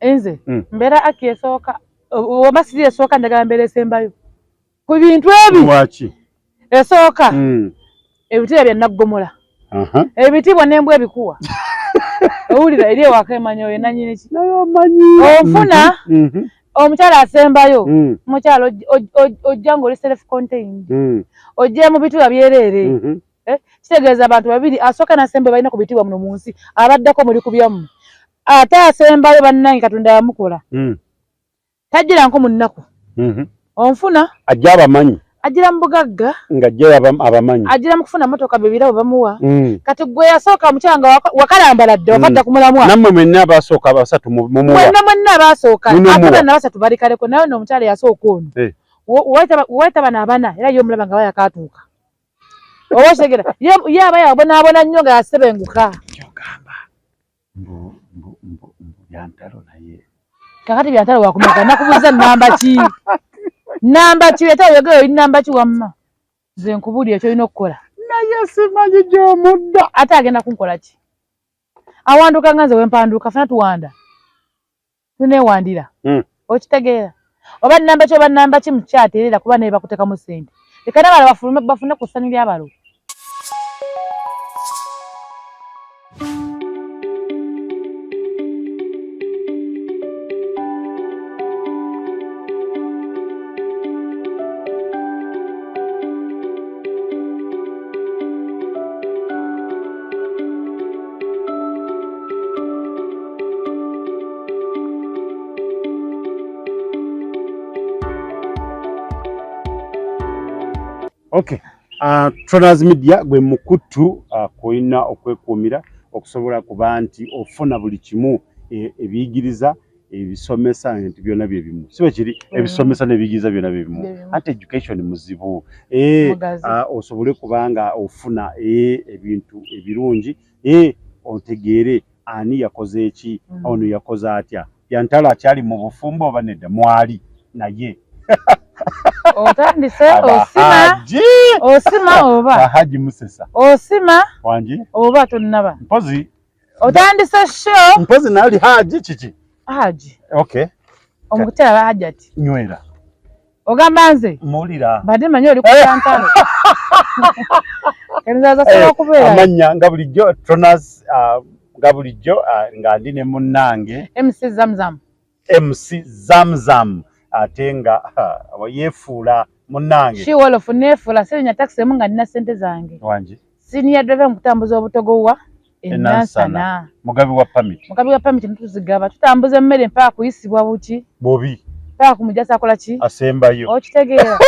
enze mbera akiesoka omasiri esoka ndagala mbere sembayo ku bintu ebi Lwaki? Esoka ebitira bya naggomola ebitibwa nembwe ebikuwa owulira eri wakamanyo ye nanyini ki nayo manyi ofuna omukyala asembayo mukyala ojjango oli self contained ojje mu bitula byerere kitegeeza abantu babiri asoka nasembe balina ku bitibwa muno mu nsi abaddako muli kubyamu ate asembayo bannange Katonda yamukola tajjira nko mu nnaku onfuna ajja abamanyi ajira mu bugagga ng'ajja abamanyi ajira mu kufuna motoka bebira bamuwa kati gwe yasooka omukyanga wakalambaladde wakadda kumulamwa nammwe mwenna abasooka abasatu mumuwa mwenna abasooka ate bana basatu balikaleko naye n'omukyala yasooka ono waita bana abana era ye omulaba nga bayakaatuuka oba okitegera ye aba yabonaabona nnyo nga yasebenguka kyogamba mbu byantalo naye kakati byantalo wakumeka nakubuuza namba ki ate oyogera oli namba ki wamma nze nkubuulira ekyo olina okukola naye simanyi gy'omudda ate agenda kunkola ki awanduka nga nze wempanduka funa tuwanda tuneewandira okitegeera oba namba ki oba namba ki mukyateerera kuba naye bakutekamu ssente leka n'abala bafune ku ssanyu ly'abalo. Okay. Tronaz Media gwe mukutu koina okwekuumira okusobola kuba nti ofuna buli kimu ebiyigiriza ebisomesa nti byonna bye bimu sibe kiri ebisomesa n'ebiyigiriza byonna bye bimu anti education muzibu osobole kubanga ofuna ebintu ebirungi otegeere ani yakoze eki ono yakoze atya Byantalo akyali mu bufumbo oba nedda mwali naye otandise osima oba Haji Musesa osima wanji oba tonnaba mpozi otandise show mpozi nali Haji kiki Haji okay omukutyala Haji ati nywera ogamba nze mulira badde manyi oli ku Byantalo kenzaza solo kubeera amanya nga bulijjo Tronaz nga bulijjo nga ndi ne munnange MC Zamzam atenga yefuula munnange Shiwolof nefuula sirinya taxi munga nina sente zange wanje senior driver mukutambuza obutogowa enansana mugabi wa permit ntuzigaba tutambuza emmere mpaka kuyisibwa buki bobi mpaka kumujasa akola ki asembayo okitegeera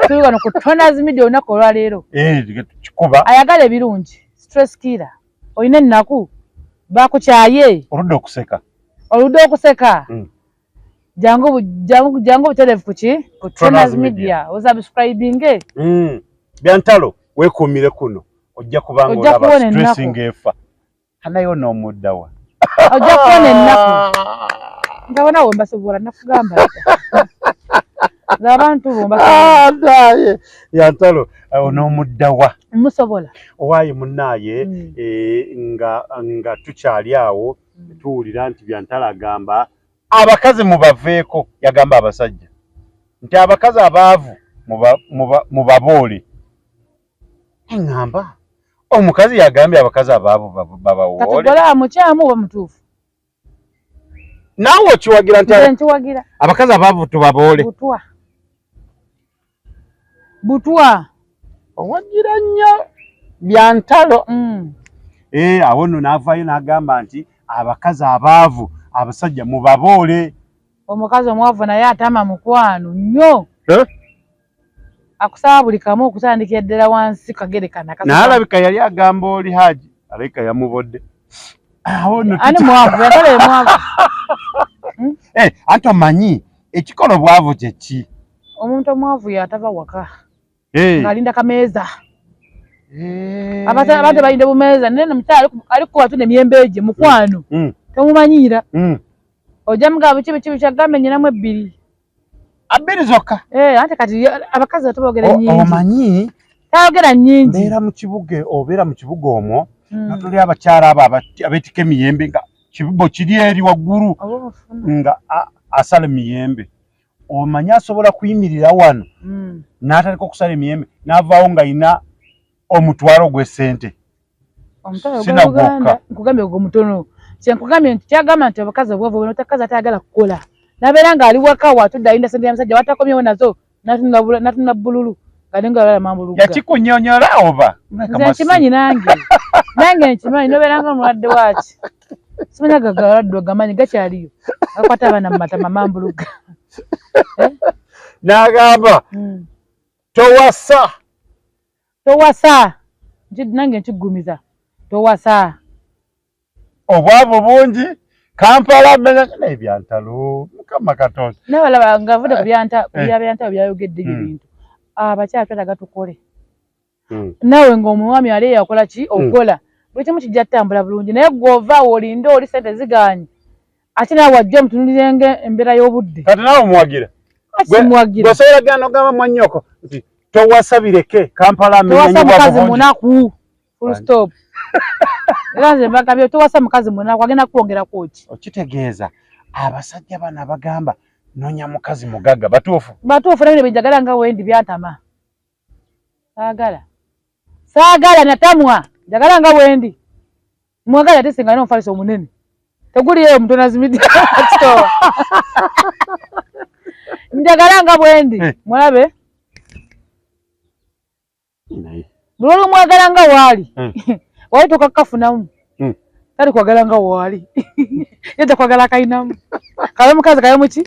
tuli wano ku Tronaz Media olunaku olwaleero kikuba ayagala ebirungi stress killer olina ennaku bakukyaye oludde okuseka jangu buterevu kuki ku Tronaz Media osubscribing Byantalo wekuumire kuno ojja kubanga olaba stressing efa anayo n'omuddawa ojja kuwona ennaku ndabona wo mbasobola nakugamba abantu bo mbasobola Byantalo n'omuddawa musobola owaaye munnaaye nga tukyali awo tuwulira nti Byantalo agamba abakazi mubaveeko yagamba abasajja nti abakazi abaavu mubaboole engamba omukazi yagambye abakazi abaavu babawoole katugola mukyamu oba mutuufu naawe okiwagira nti abakazi abaavu tubaboole butwa owagira nnyo Byantalo awo nno n'avaayo n'agamba nti abakazi abaavu abasajja mubaboole omukazi omwavu naye atama mukwano nnyo akusaba buli kamu okutandikira ddala wansi kagerekana n'alabika yali agamba oli Haji alabika yamubodde ani mwavu yagala emwavu anti omanyi ekikola obwavu kyeki omuntu omwavu yatava waka ng'alinda kameeza abantu balinde bumeeza naye nomukyala ali kukuba tu n'emyembe gye mukwano temumanyiira ojja mugamba biki kyagambe nyinamu ebbiri zokka anti kati abakazi batobogera nnyingi omanyi tayogera nnyingi obeera mu kibuga omwo natuli abakyala abo abeetika emiyembe nga kibubo kiri eri waggulu nga asala emiyembe omanya asobola kuyimirira wano n'atalika okusala emiyembe n'avaawo nga alina omutwalo gw'essente sinagwokka nkugambye ogwo mutono kyenkugambye nti kyagamba nti abakazi obwavu bwino takazi atayagala kukola nabeera ng'ali waka watudde alinda sente y'amusajja watakomyewo nazo natunula bbululu nga nenga balala mambuluga yakikunyonyola oba nze nkimanyi nange nkimanyi nobeera nga omulwadde waaki simanya gagalwadde ogamanyi gakyaliyo gakwata abaana mu matama mambuluga n'agamba towasa nange nkigumiza towasa obwavu bungi Kampala menya ebyantalo mukama Katonda nabalaba nga avude ku byantalo byayogedde ebintu abakyala twetaaga tukole nawe ng'omwami ali yakola ki okola buli kimu kijja ttambula bulungi naye gw'ovaawo olinde oli sente ziganye ate nawe wajja omutunulire embeera y'obudde kati nawe omuwagira gwesobola genda ogamba mwannyoko nti towasa bireke Kampala towasa mukazi munaku full stop era nze mbagambye towasa mukazi munaku agenda kwongerako ki okitegeeza abasajja bano abagamba nonya mukazi mugagga batuufu nabyo benjagala nga wendi byantama saagala natamwa njagala nga wendi mwagala ate singa n'omufaliso omunene teguliyo Omutonazi Media Store njagala nga bwendi mulabe buli mwagala nga waali wali tokakafunamu tali kwagala nga waali yedda kwagala kayinamu kabe mukazi kabe muki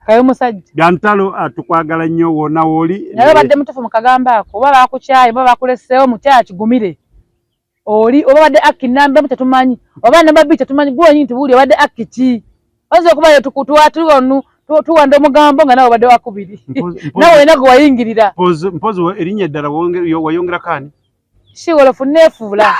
kabe musajja byantalo tukwagala nnyo wonna wooli naye badde mutufu mukagamba ako oba bakukyayi oba bakuleseewo mukyala kigumire oli oba badde aki namba tetumanyi oba namba bbiri tetumanyi gwenyini tubuli obadde aki ki oyinza okuba yetukutuwatulu tuwanda omugambo nga nawe obadde wakubiri nawe olina gwe wayingirira mpozi erinnya eddala wayongerako ani Shiwolofu nefuula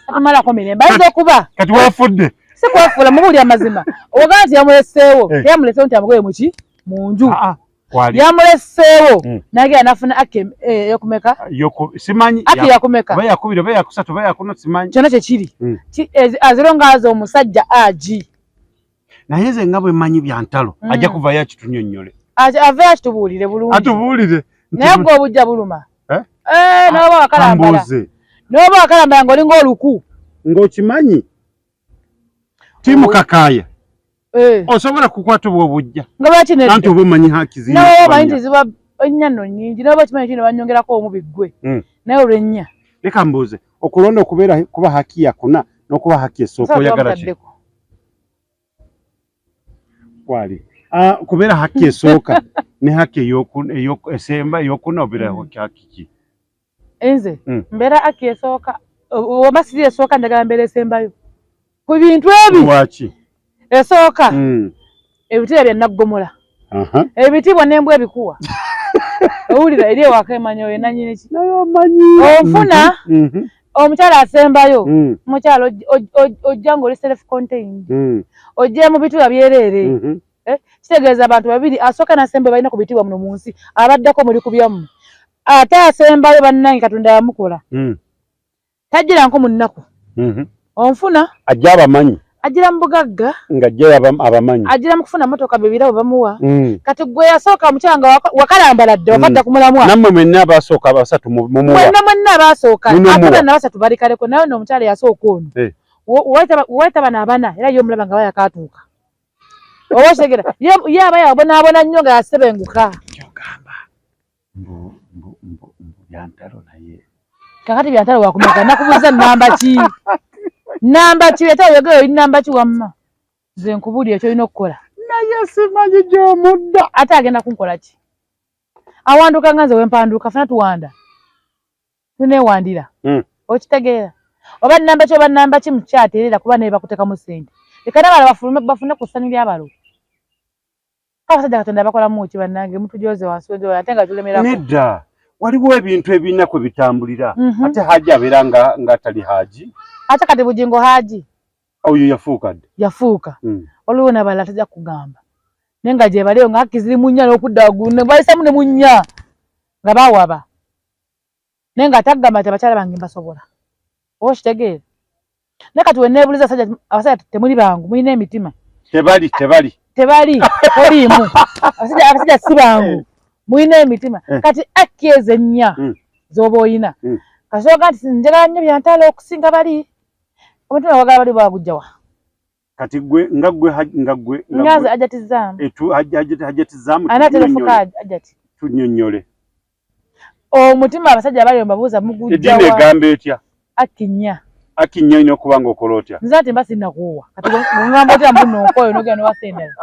atumalako mirembe ayinza okuba kati wafudde si kwefuula mubuli amazima owagaa nti yamuleseewo teyamuleseewo nti amugoye muki mu nju yamuleseewo nagera nafuna aki yokumeka simanyi aki yakumeka oba yakubiri oba yakusatu oba yakuna simanyi kyonna kyekiri aziro ngaaza omusajja agi naye nze nga bwe mmanyi byantalo ajja kuvayo akitunyonnyole aveyo akitubuulire bulungi atubuulire naye gwe obujja buluma n'oba wakalambala ng'olinga oluku ng'okimanyi timukakaaya osobola kukwata obwo obujja anti oba omanyi haki ziri nawe omanyi nti ziba ennyano nnyingi nawe okimanyi kino banyongerako omubi ggwe naye olw'ennya leka mbuuze okulonda okubeera kuba haki yakuna n'okuba haki esooka oyagala ki kwali kubeera haki esooka ne haki esemba eyokuna obeera haki ki enze mbeera haki esooka oba siri esooka njagala mbeera esembayo ku bintu ebi lwaki esooka ebitira bya naggomola ebitibwa n'embwa ebikuwa owulira eri ewaka emanya oyo nanyini ki onfuna omukyala asembayo mukyala ojja ng'oli self contained ojje mu bituba byereere kitegeeza abantu babiri asooka nasembe balina ku bitiibwa muno mu nsi abaddako muli ku byammwe ate asembayo bannange Katonda yamukola tajjira nko mu nnaku onfuna ajja abamanyi ajira mu bugagga ng'ajja abamanyi ajira mu kufuna motoka bebirabo bamuwa kati gwe yasooka mukyanga wakalambaladde wavadda ku mulamwa nammwe mwenna abasooka basatu mumuwa mwenna abasooka ate na basatu bali kaleko nawe n'omukyala yasooka ono waita bana abana era ye omulaba nga bayakaatuuka oba otegera ye aba yabonaabona nnyo nga yasebenguka kyogamba byantalo naye kakati byantalo wakumeka nakubuuza namba ki ate oyogera oli namba ki wamma nze nkubuulira ekyo olina okukola naye simanyi gy'omudda ate agenda kunkola ki awanduka nga nze wempanduka funa tuwanda tuneewandira okitegeera oba namba ki mukyateerera kuba naye bakutekamu ssente leka n'abala bafune ku ssanyu ly'abalo abasajja Katonda bakolamu ki bannange mutujoze wansi w'enjola ate nga tulemerako nedda waliwo ebintu ebirina kwe bitambulira ate haji abeera nga atali haji ate kati bugingo haji oyo yafuuka waliwo n'abalala tajja kugamba naye nga gye baliyo nga haki ziri mu nnya n'okudda waggulu ne balisamu ne mu nnya nga bawaba naye nga taggamba nti abakyala bange mbasobola oba okitegeera Nakati wenebuliza abasajja temuli bangu mulina emitima. Tebali. Olimu. Abasajja si bangu. Mulina emitima. Kati akkeze nnya zoba oyina. Kasooka nti njagala nnyo byantala okusinga bali. Omutima wagala bali bagujjawa. Kati gwe Nyanza ajatizaamu. Ajatizaamu. Ana telefuka ajati. Tunyonyole. Omutima abasajja bali mbabuuza mugujjawa. Edine egambe etya? Akinya. Akinya ino kubanga okola otya? Nze ati mbasi nakuwa. Kati ngamba otya mbuno nkoye n'ogenda n'owasendera.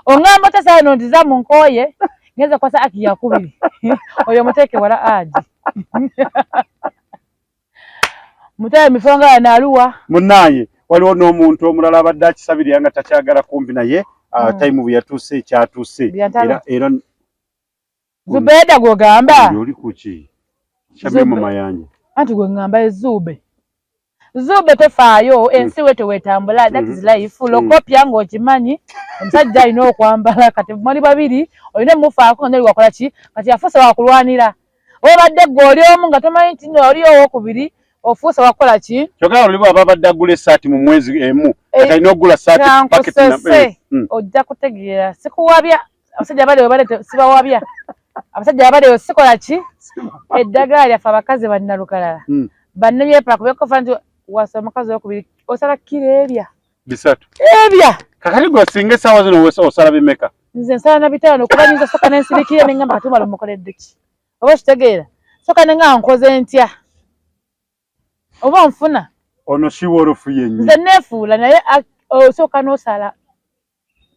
Ongamba otya saa eno ntizaamu nkoye ngeze kwasa aki yakubiri. Oyo muteeke wala aji. Mutaye mifonga yanaaluwa. Munnaaye waliwo n'omuntu omulala abadde akisabirira nga takyagala kumpi naye time bwe yatuuse ekyatuuse era Zubeda gw'ogamba oli kuki Shabye mu mayanja anti gwe ngamba ezube tofaayo ensi we teweetambula that is life lokopya ng'okimanyi omusajja alina okwambala kati muli babiri olina mufaako nga noli wakola ki kati yafuuse wakulwanira obadde gwe oli omu nga tomanyi nti oli owokubiri ofuuse wakola ki kyokka oli bw'aba abadde agula essaati mu mwezi emu kati alina okugula saati paketi ojja kutegeera sikuwabya abasajja abaleewo bale sibawabya abasajja abaleewo sikola ki eddagala lyaffe abakazi bannalukalala bannabyepaako byekofa nti wasa omukazi owokubiri osala kiro bisatu ebya kakati gwe osinga essaawa zino osala bimeka nze nsala na bitaano kuba nyinza soka nensirikire nengamba katumala mukoledde ki oba kitegeera soka nenga nkoze ntya oba nfuna ono shiwa olufu yenyi nze neefuula naye osooka n'osala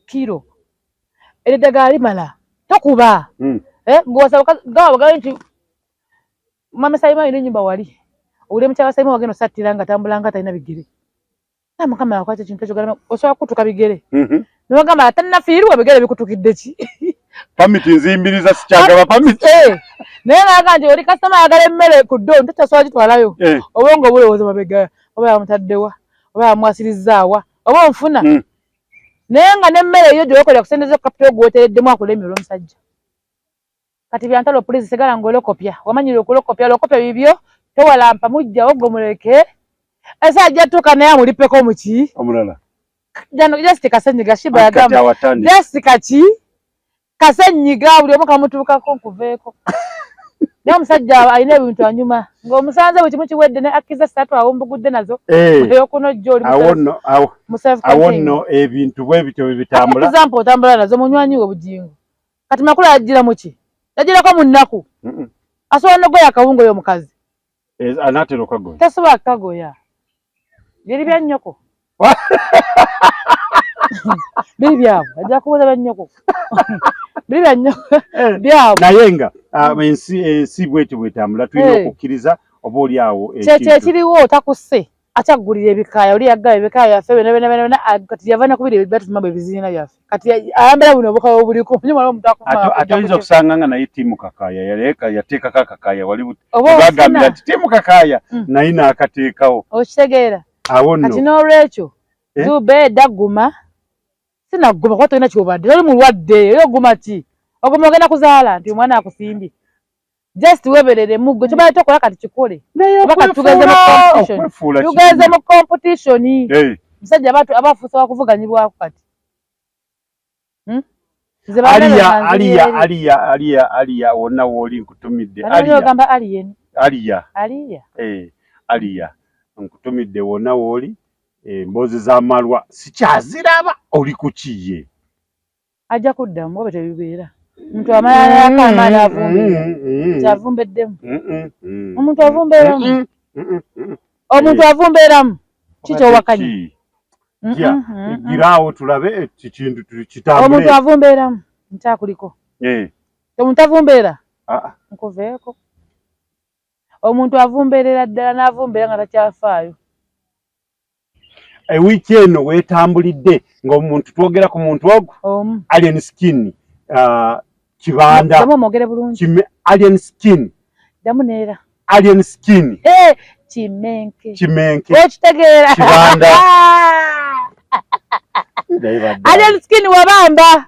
kiro eddagala limala tokuba gwasagaa nti mama Salima alina ennyumba wali owulire mukyala Salima wagenda osattira nga tambula nga talina bigere mukama yakwata ekintu ekyo osobola kutuka bigere nogamba atannafiirwa bigere bikutukidde ki pamiti nzimbiriza sikyagaba pamiti naye naga nti oli kasitoma ayagala emmere ku ddo ntotasobola gitwalayo oba nga obulowooza mabega oba yamutaddewa oba yamwasirizzaawa oba onfuna naye nga n'emmere eyo gyewekolera kusendeza kapito gwotereddemu akola emiro omusajja kati byantalo poliisi sigala ng'olokopya wamanyire okulokopya bibyo towalampa mujjawo gomuleke esa ajja tuuka naye amulipeko muki omulala just kasenyiga shiba yagamba just kaki kasenyiga buli omu kamutuukako nkuveeko naye omusajja alina ebintu anyuma ng'omusanze bwe kimu kiwedde ne akiza ssatu awumbugudde nazo eyokunojja oli awo nno ebintu bwe bityo bwe bitambula example otambula nazo munywanyi we bugingo kati makulu agira muki yagirako mu nnaku asobola nogoya akawungo oyo omukazi anaatera okagoya tasobola kukagoya biri bya nnyoko biri byabwe ajja kubuuza bya nnyoko biri bya nnyoko byabwe naye nga ensi bwetyo bwetambula tulina okukkiriza oba oli awo kyekiriwo otakusse akyaggulira ebikaaya oli yaggayo ebikaaya byaffe bena kati yava nakubira byatufuma bwe biziina byaffe kati ayambera buno obukaaya obuliko ate oyinza okusanga nga naye tiimu kakaaya yateekako akakaaya wali bagambira nti tiimu kakaaya naye naakateekawo okitegeera awo nno kati n'olwekyo zube dagguma sinagguma kuba tolina kyobadde oli mulwadde oli oguma ki oguma ogenda kuzaala nti omwana akusimbye just weberere muggo kyobadde tokola kati kikole tugeze mu competition musajja abafuusa bakuvuganyibwako kati aliya wonna wooli nkutumidde ogamba aliyeni aliya nkutumidde wonna wooli emboozi z'amalwa sikyaziraba oli kukiye ajja kuddamu oba tebibeera omuntu amalala amaala avumbeera kyavumbeddemu omuntu avumbeeramu omuntu avumbeeramu kikyowakanyi giraawo tulabe kikintu kitambule omuntu avumbeeramu nkyakuliko omuntu avumbeera nkuveeko omuntu avumbeerera ddala n'avumbeera nga takyafaayo ewiiki eno weetambulidde ng'omuntu twogera ku muntu ogwo alien skin kibanda alien skin damu neera alien skin kimenke okitegeera kibanda alien skin wabamba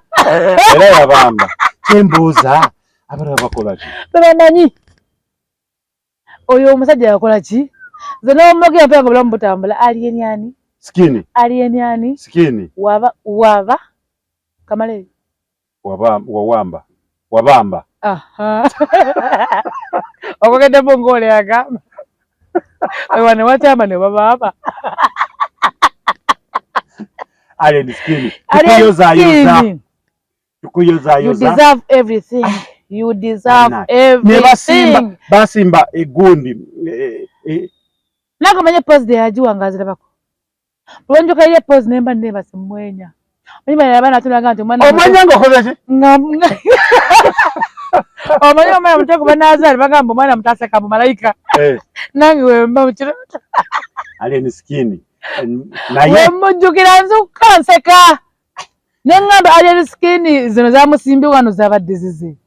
era yabamba kyembuuza abalala bakola ki bebamanyi oyo omusajja yakola ki Zeno mmoge mpengo bula mbutambula alien yani. Skinny. Alien yani. Skinny. Wava. Kamale. Wabamba. Aha. Okogede bongole agamba. Wane watama ne baba. Alien skinny. Tukuyoza. You deserve everything. You deserve everything. Basimba egundi. Nako manye pose de ajuwa ngazira bako. Bulonjo kaiye pose nemba simwenya. Mimi yabana tulaga nti mwana. Omanya ngokoze ki? Omanya mwana muteko banazali bagamba mwana mutase ka malaika. Nangi we mba mukiro. Alien skinny. Naye mujukira nzu kanseka. Nengamba alien skinny zino za musimbi wano zabadde zize.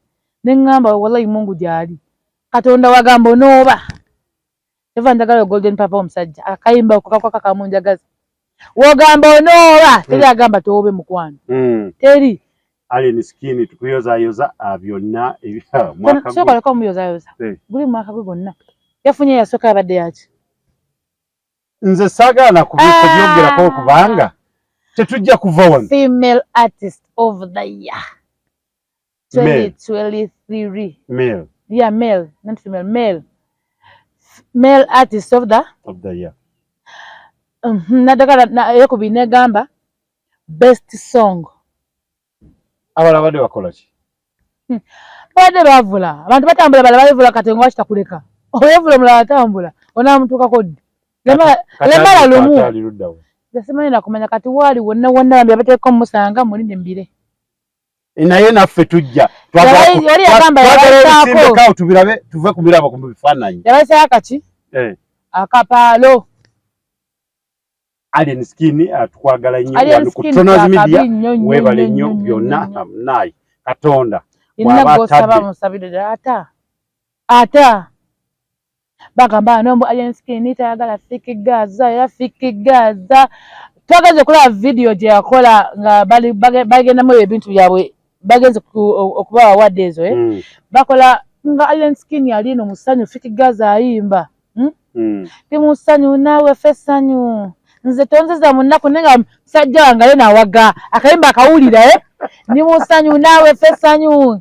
Nengamba wallahi Mungu jali. Katonda wagamba onoba. Eva ndagala golden papa omusajja akayimba okukakwa kamunjagaza. Wogamba onoba teri agamba tobe mukwano. Teri alien skinny tukuyoza byonna mwaka. Soko alako muyoza. Guli mwaka gwonna. Yafunye yasoka abadde yaki. Nze sagala kubiko byogerako kubanga tetujja kuva wano. Female artist of the year 2023. Male. Yeah, male, not female, male. Male artist of the year. Nadagala na yokubi negamba best song. Abala bade bakola ki? Bade bavula. Abantu batambula bala bavula katengo kitakuleka. Oyevula mula batambula. Ona mtuka kodi. Lema lumu. Yasema ina kumanya kati wali wonna bambi abateko musanga mulinde mbire. Inaye naffe tujja. Yali agamba yabaako tubirabe tuve kubiraba ku bifananyi. Yabasa akaki? Akapalo. Alien skinny tukwagala nnyo wano ku Tronas Media webale nnyo byonna nayi Katonda bw'abatadde musabire ata bagamba nombo alien skinny tayagala fikigaza ya fikigaza twagaze kula video gye yakola nga bagenda mu ebintu byabwe bagenze okuba award ezo bakola nga alien skinny alino musanyu fikigaza ayimba timusanyu nawe fesanyu nze tonzeza munnaku nenga musajja wange na waga akayimba akawulira ni musanyu nawe fesanyu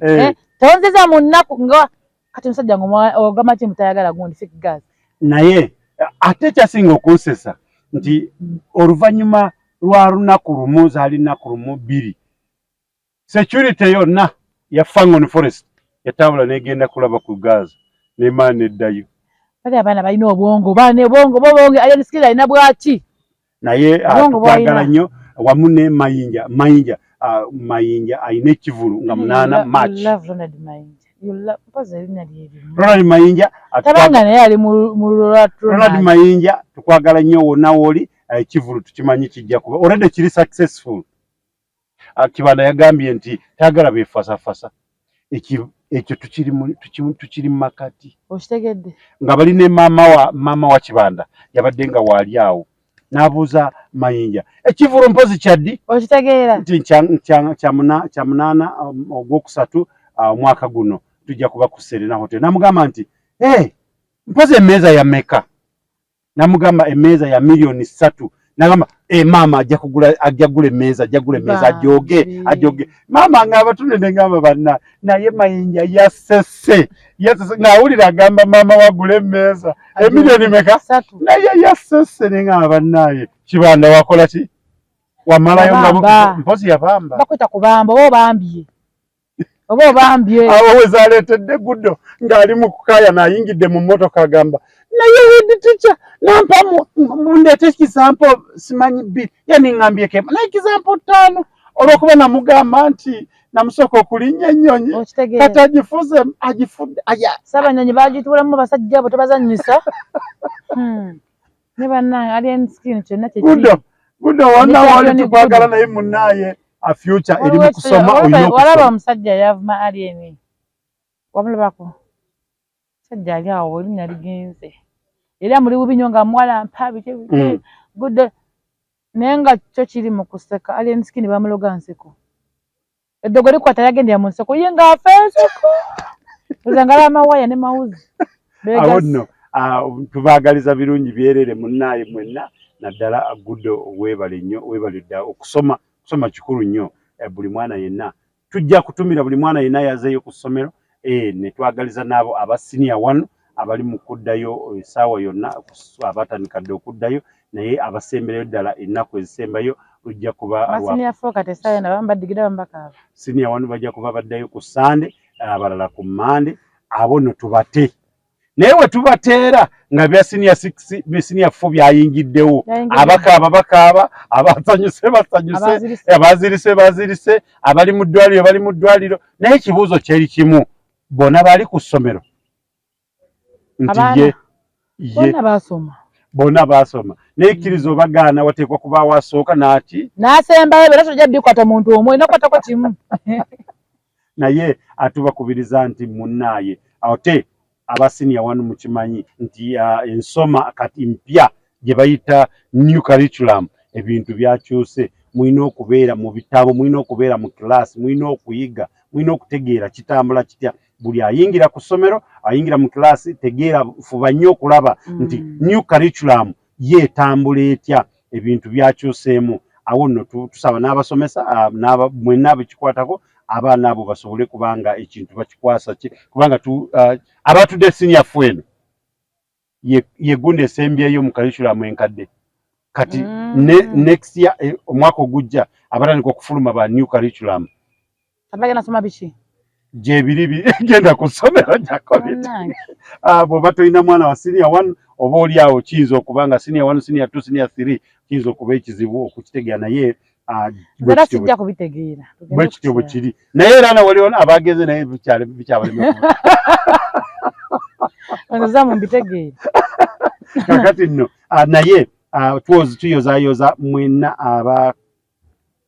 tonzeza munnaku nga kati musajja ngoma chi mutayagala gundi fikigaza naye ate kyasinga okunsesa nti oluvanyuma lwa lunaku lumu zaali nnaku lumu bbiri security yonna ya Fangon Forest yatawula negenda kulaba ku Gaza nemana eddayo. Bali abana balina obwongo bobonge alien skinny alina bwaki naye twagala nnyo wamu ne mayinja ayina ekivulu nga 8 March. Ronald Mayinja tabanga naye ali mu Ronald Mayinja tukwagala nnyo wonna woli ekivulu tukimanyi kijja kuba already kiri successful. Kibanda yagambye nti tagala befasafasa ekyo tukiri makati okitegedde nga bali ne mama wa Kibanda yabadde nga wali awo nabuuza Mayinja ekivulu mpozi kyaddi okitegeera nti kya munana ogwokusatu omwaka guno tujja kuba ku Serena Hotel. Namugamba nti mpozi emmeeza ya meka? Namugamba emmeeza ya $3,000,000. Nagamba mama ajja gula emmeeza ajoge mama nga abatunde ngamba banna naye Mayinja yasese nawulira agamba mama wagula emmeeza $1,000,000 meka naye yasese nengamba bannaye Kibanda wakola ki wamalayo nga mpozi yabamba bakwita kubamba oba obambye awo wezaleetedde guddo ng'ali mu kukaaya n'ayingidde mu mmotoka agamba naye head teacher nampamu mundeete ekisampo simanyi bbiri yaningambye naye ekisampo 5 olw'okuba namugamba nti namusooka okulinnya ennyonyi kati agifudde Sabanyonyi bagituulamu basajja abo tebazannyisa ne bannange alien skinny kyonna guddo wonna wali tukwagala naye munnaaye a future eri mu kusoma walaba omusajja yavuma alien wamulabako sajja ali awo erinnya ligenze era muli bubi nnyo nga muwala mpa biki guddo naye nga kyo kiri mu kuseka alien skinny bamuloga nseko eddogo likwata yagendera mu nseko ye ng'afa enseko ozangala amawaya ne mawuzi tubaagaliza birungi byerere munnaye mwenna naddala Guddo weebale nnyo weebalidde okusoma kikulu nnyo buli mwana yenna tujja kutumira buli mwana yenna yazeeyo ku ssomero ne twagaliza n'abo aba senior 1 abali mu kuddayo essaawa yonna abatandikadde okuddayo naye abasembereyo ddala ennaku ezisembayo lujja kuba senior 4 kati essaawa yonna bambaddigida bambakaaba senior 1 bajja kuba baddayo ku Sande abalala ku Mande abo no tubate naye we tubateera nga bya senior 6 senior 4 byayingiddewo abakaaba abasanyuse bazirise abali mu ddwaliro naye ekibuuzo kyeri kimu bona bali ku ssomero nti bona basoma naye ekkiriza obagaana wateekwa kuba wasooka naaki n'asembayo era tojja bikwata muntu omwe nokwatako kimu naye atubakubiriza nti munnaaye ate aba senior 1 mukimanyi nti ensoma kati mpya gye bayita new curriculum ebintu byakyuse mulina okubeera mu bitabo mulina okubeera mu kilaasi mulina okuyiga mulina okutegeera kitambula kitya buli ayingira ku ssomero ayingira mu kilaasi tegeera fuba nnyo okulaba nti new curriculum yeetambula etya ebintu byakyuseemu awo nno tusaba n'abasomesa mwenna abekikwatako abaana abo basobole kubanga ekintu bakikwasa kubanga abatudde senior 4 eno ye Gundi esembyeyo mu curriculum enkadde kati next year omwaka ogujja abatandika okufuluma ba new curriculum abagenda soma biki gyebiri genda ku ssomero jakoleta bw'oba tolina mwana wa senior 1 oba oli awo kiyinza okubanga senior 1 senior 2 senior 3 kiyinza okuba ekizibu okukitegeera naye era kijja kubitegeera bwe kityo bwe kiri naye era nawaliwo abagenze naye bikyabalema onozamu mbitegeere kakati nno naye tuyozaayoza mwenna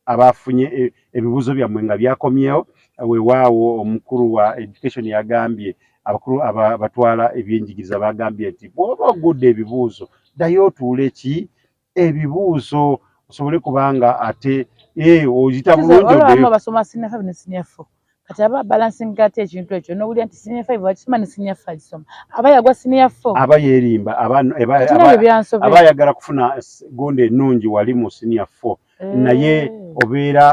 abafunye ebibuuzo byammwe nga byakomyewo weewaawo omukulu wa education yagambye abakulu batwala ebyenjigiriza bagambye nti bw'oba ogudde ebibuuzo ddayo otuule ebibuuzo osobole kubanga ate oyita bulungi basoma senior 5 ne senior 4 kati aba balancing ate ekintu ekyo n'owulira nti senior 5 bakisoma ne senior 5 gisoma aba yagwa senior 4 aba yeerimba aba yagala kufuna Gundi ennungi wali mu senior 4 naye obeera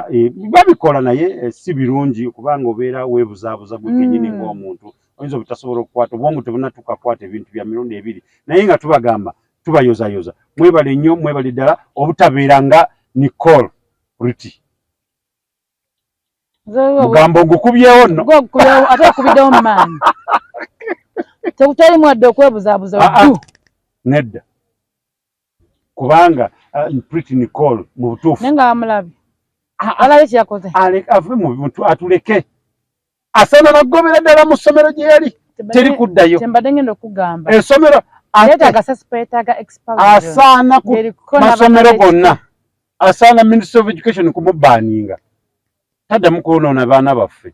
babikola naye si birungi kubanga obeera weebuzaabuza gwe kennyini ng'omuntu oyinza obutasobola okukwata obwongo tebunatukakwata ebintu bya mirundi ebiri naye nga tubagamba tubayozayoza mwebale nnyo mwebale ddala obutabeera nga Nicole Riti mugambo ogukubyewo nno ate okubiddewo mu maanyi tekutali mwadde okwebuzaabuza nedda kubanga Pretty Nicole mu butuufu naye nga bamulabye alabe kyeyakoze ave mu muntu atuleke asana nagobera ddala mu ssomero gye yali teri kuddayo kyembadde ngenda okugamba essomero asaana ku masomero gonna asaana Ministry of Education kumubaaninga taddamu kwonoona baana baffe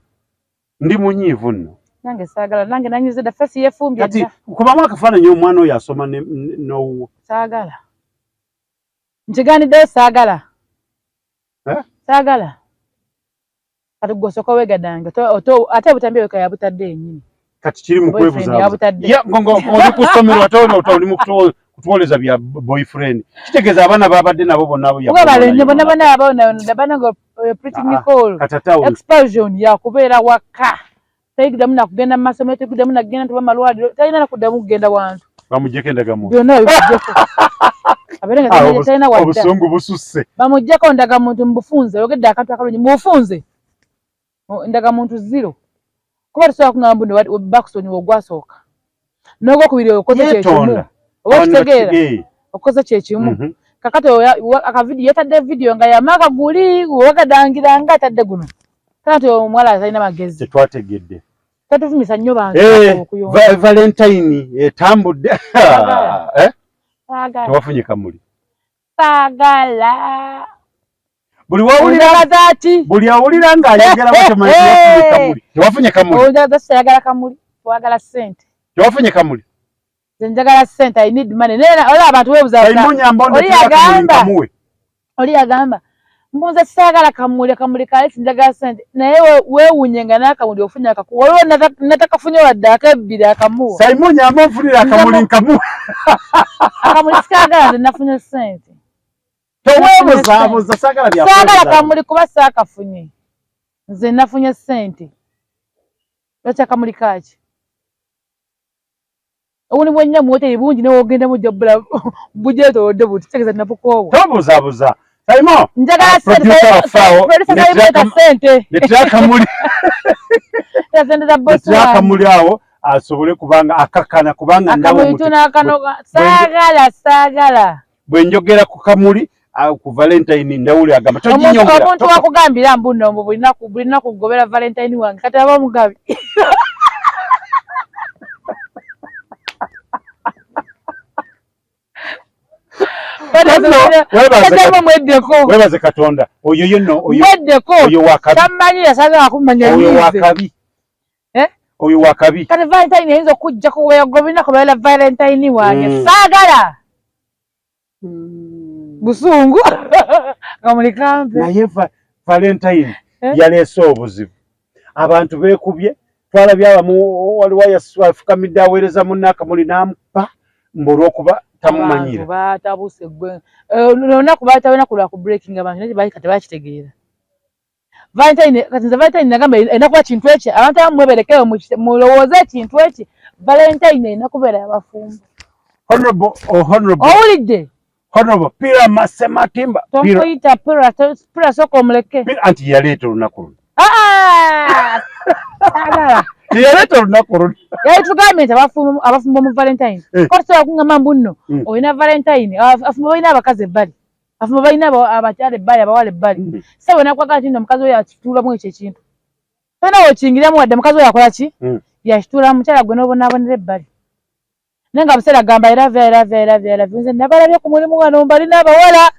ndi munyiivu nno nange saagala nange nanyize dda fesi yeefumbye kati kubamu akafaananyi omwana oyo asoma n'owuwo saagala nkigaaniddeyo saagala saagala kati gwe osooka weegadange ate butambi eweka yabutadde yennyini kati kiri mu kwebuzaoli ku ssomero ate oli mu kutwoleza bya boyfriend kitegeeza abaana babadde nabo bonna bonna Pretty Nicole expulsion yakubeera waka tayigiddamu nakugenda mu masomero tayigiddamu nakugenda tuba malwaliro talina nakuddamu kugenda wantu bamuggyeko endagamuntu byonna bibuggyeko abeere nga talina wadda obusungu bususse bamuggyeko ndagamuntu mu bufunze oyogedde akantu akalungi mu bufunze ndagamuntu 0 kuba tusobola kuŋŋamba buno Backstone ogwasooka n'ogwokubiri okoze kyekimu oba okitegeera okoze kyekimu kakati akavidiyo yatadde vidiyo nga yamaaka guli wagadangira nga atadde guno kati omuwala atalina magezi tetwategedde tatuvumisa nnyo bantu Valentine etambudde tewafunye kamuli saagala buli awulira ng'ayagala tewafunye kamuli sayagala kamuli twagala ssente tewafunye kamuli njagala ssente I need money oli abantu weebuza oli yagamba Mbuza sagala kamuli kale sindaga sente naye weewunyenga n'akamuli ofunya akakuwa waliwo natakafunya wadde akabbiri akamuwa Simon nyamba nfunira akamuli nkamuwa akamuli sikagala nze nafunye sente toweebuzabuza sagala kamuli kuba saakafunye nze nafunye sente lwaki akamuli kaaki obuni bwennya mu hoteri bungi nawe ogenda mujja bbula bujeetoodde buti tegeza nabukoowa tobuzabuza Simon njagala sente netyakamuli netyakamuli awo asobole kubanga akakana kubanga saagala bwe njogera ku kamuli ku Valentine ndawuli agamba toginyongera omuntu wakugambira mbuno mbu bulina kugobera Valentine wange kati aba mugabi webaze Katonda oyo yenno oyo wakabi kati Valentine yinza okujja kuweyagobina kubeera Valentine wange saagala busungu kamulikampe naye Valentine yaleese obuzibu abantu beekubye twalabye abamu waliwo yafukamidde aweereza munne akamuli n'amupa mbulwokuba tamumanyira batabuse gwe olunaku batabona kulwa ku breaking abantu naye bali kati bakitegeera Valentine kati nze Valentine nagamba enakuba kintu eki abantu abamu mweberekeyo mulowooze ekintu eki Valentine enakubeera yabafumbo owulidde Honorable Pira Sematimba tonkuyita Pira soka omuleke anti yaleeta olunaku luno sagala yaleeta olunaku luno yali tugambye nti abafumbo mu Valentine kola sobola kungamba mbu nno olina Valentine afumbo balina abakazi ebbali afumbo balina abakyala ebbali abawala ebbali sebo nakwagala nti nno omukazi oyo akituulamu ekyo ekintu tolina weokingiramu wadde mukazi oyo akola ki yakituula mukyala gwe n'obonaabonera ebbali naye nga buseera gamba era nze nabalabye ku mulimu wano mbalina abawala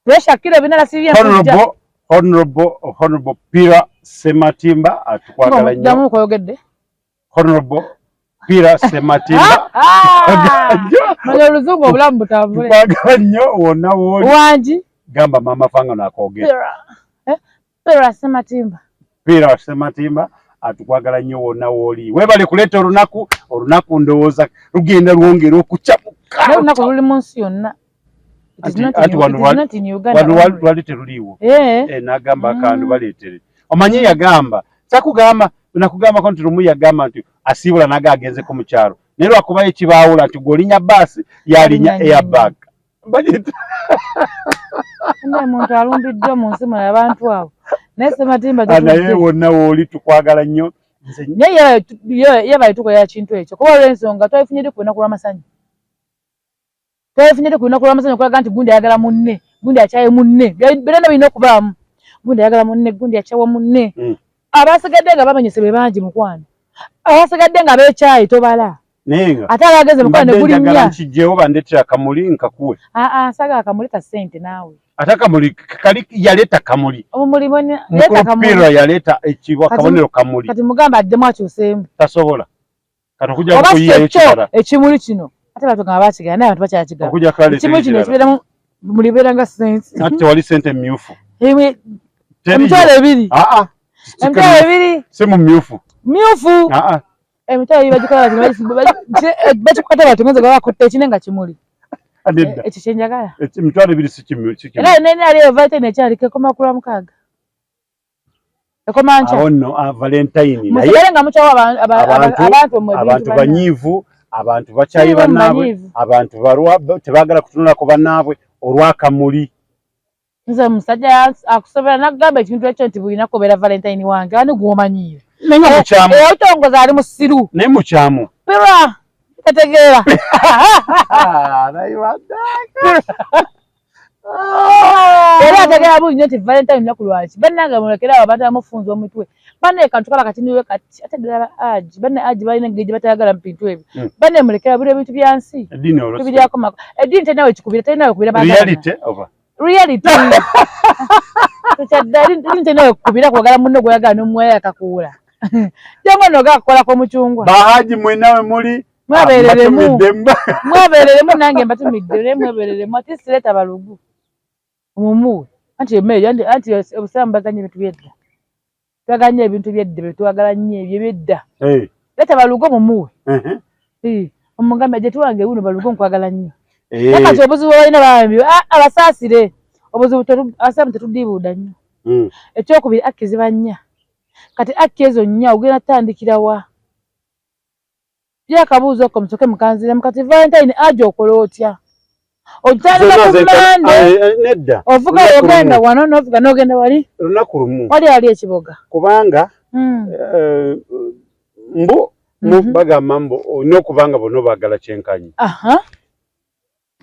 lweshakira ebinala sibye Honorable Pira Sematimba atukwagala nnyo koyogedde Honorable Pira Sematimba manya oluzungu obulamu butambule tukwagala nnyo wonna wooli wangi gamba mama fanga nakoogera Pira Sematimba atukwagala nnyo wonna wooli weebale kuleeta olunaku ndowooza lugenda lwongera okucamuka olunaku luli mu nsi yonna ati wano lwali teruliiwo n'agamba akantu baleetere omanyi yagamba sakugamba nakugambako nti lumu yagamba nti asiibula naga agenzeko mu kyalo naye lwakubayo ekibaawula nti gw'olinya baasi yalinya airbag omuntu alumbiddwa mu nsi mwe abantu abo naye Sematimba naye wonna wooli tukwagala nnyo naye yebali tukolera kintu ekyo kuba olw'ensonga twayifunyedde ku lunaku lw'amasanyu okulaga nti gundi ayagala munne gundi akyaye munne byonna birina okubaamu gundi ayagala munne gundi akyawa munne abasigadde nga bamenyese be bangi mukwano abasigadde nga beekyayi tobala ate abageze mukwano ne gulinnya nkijjewo bandeetera akamuli nkakuwe saga akamuli ka ssente naawe ate akamuli kali yaleeta kamuli Pira yaleeta akabonero kamuli kati mugamba addemu akyuseemu tasobola kati okujja kuyiyayo kirala ekimuli kino ate batugamba bakigala naye abantu bakyakigaba ekimuli kino ekibeeramu mulibeera nga sente ate tewali sente mmyufu emitwalo ebiri emitwalo ebiri si mu mmyufu emitwalo ebiri bagikola bakikwata batungoze nga bakutte ekine nga kimuli ekyo kyenjagala emitwalo ebiri si kimuli era nene aliyo Valentine ekyaliko ekoma ku lwamukaaga ekoma nkya awo nno Valentine musigale nga mukyawo abantu banyiivu abantu bakyayi bannaabwe abantu balwa tebaagala kutunulako bannaabwe olw'akamuli nze omusajja akusobera nakugamba ekintu ekyo nti bulina kubeera Valentine wange ani gw'omanyiire naye mukyamu otongoza ali musiru naye mukyamu Pira tategeera era ategeera bulungi nti Valentine lunaku lwaki bannange mulekera abo abantu abamufunza omutwe banne kantu kaba katiniwe kati ate ddala aji banne aji balina engeri gye batayagala mu bintu ebyo banne mulekera buli ebintu bya nsi tubiryako mako eddiini terinawe kikubira terinawe kubira reality eddiini terinawe kukubira kwagala munno gweyagala n'omuwayo akakuula jangu nno gakukolako omucungwa bahaji mwenawe muli mwebereremu nange mbatumidde naye mwebereremu ati sireeta balugu omumuwe anti emeyo anti obusalamu baganye bintu byedda twaganye ebintu byedda betwagala nnyo ebyo byedda leta balugo mumuwe omugambe je tuwange uno balugo nkwagala nnyo kati obuzibu balina bambi abasaasire obuzibu asamu tetudibuuda nnyo ekyokubiri akki ziba nnya kati akki ezo nnya ogenda tandikira wa byakabuuza ko musoke mukanzira kati Valentine aje okola otya ojjana kumande nedda ovuga ogenda wano novuga nogenda wali lunaku lumu wali ali ekiboga kubanga mbu bagamba mbu n'okubanga bono baagala kyenkanyi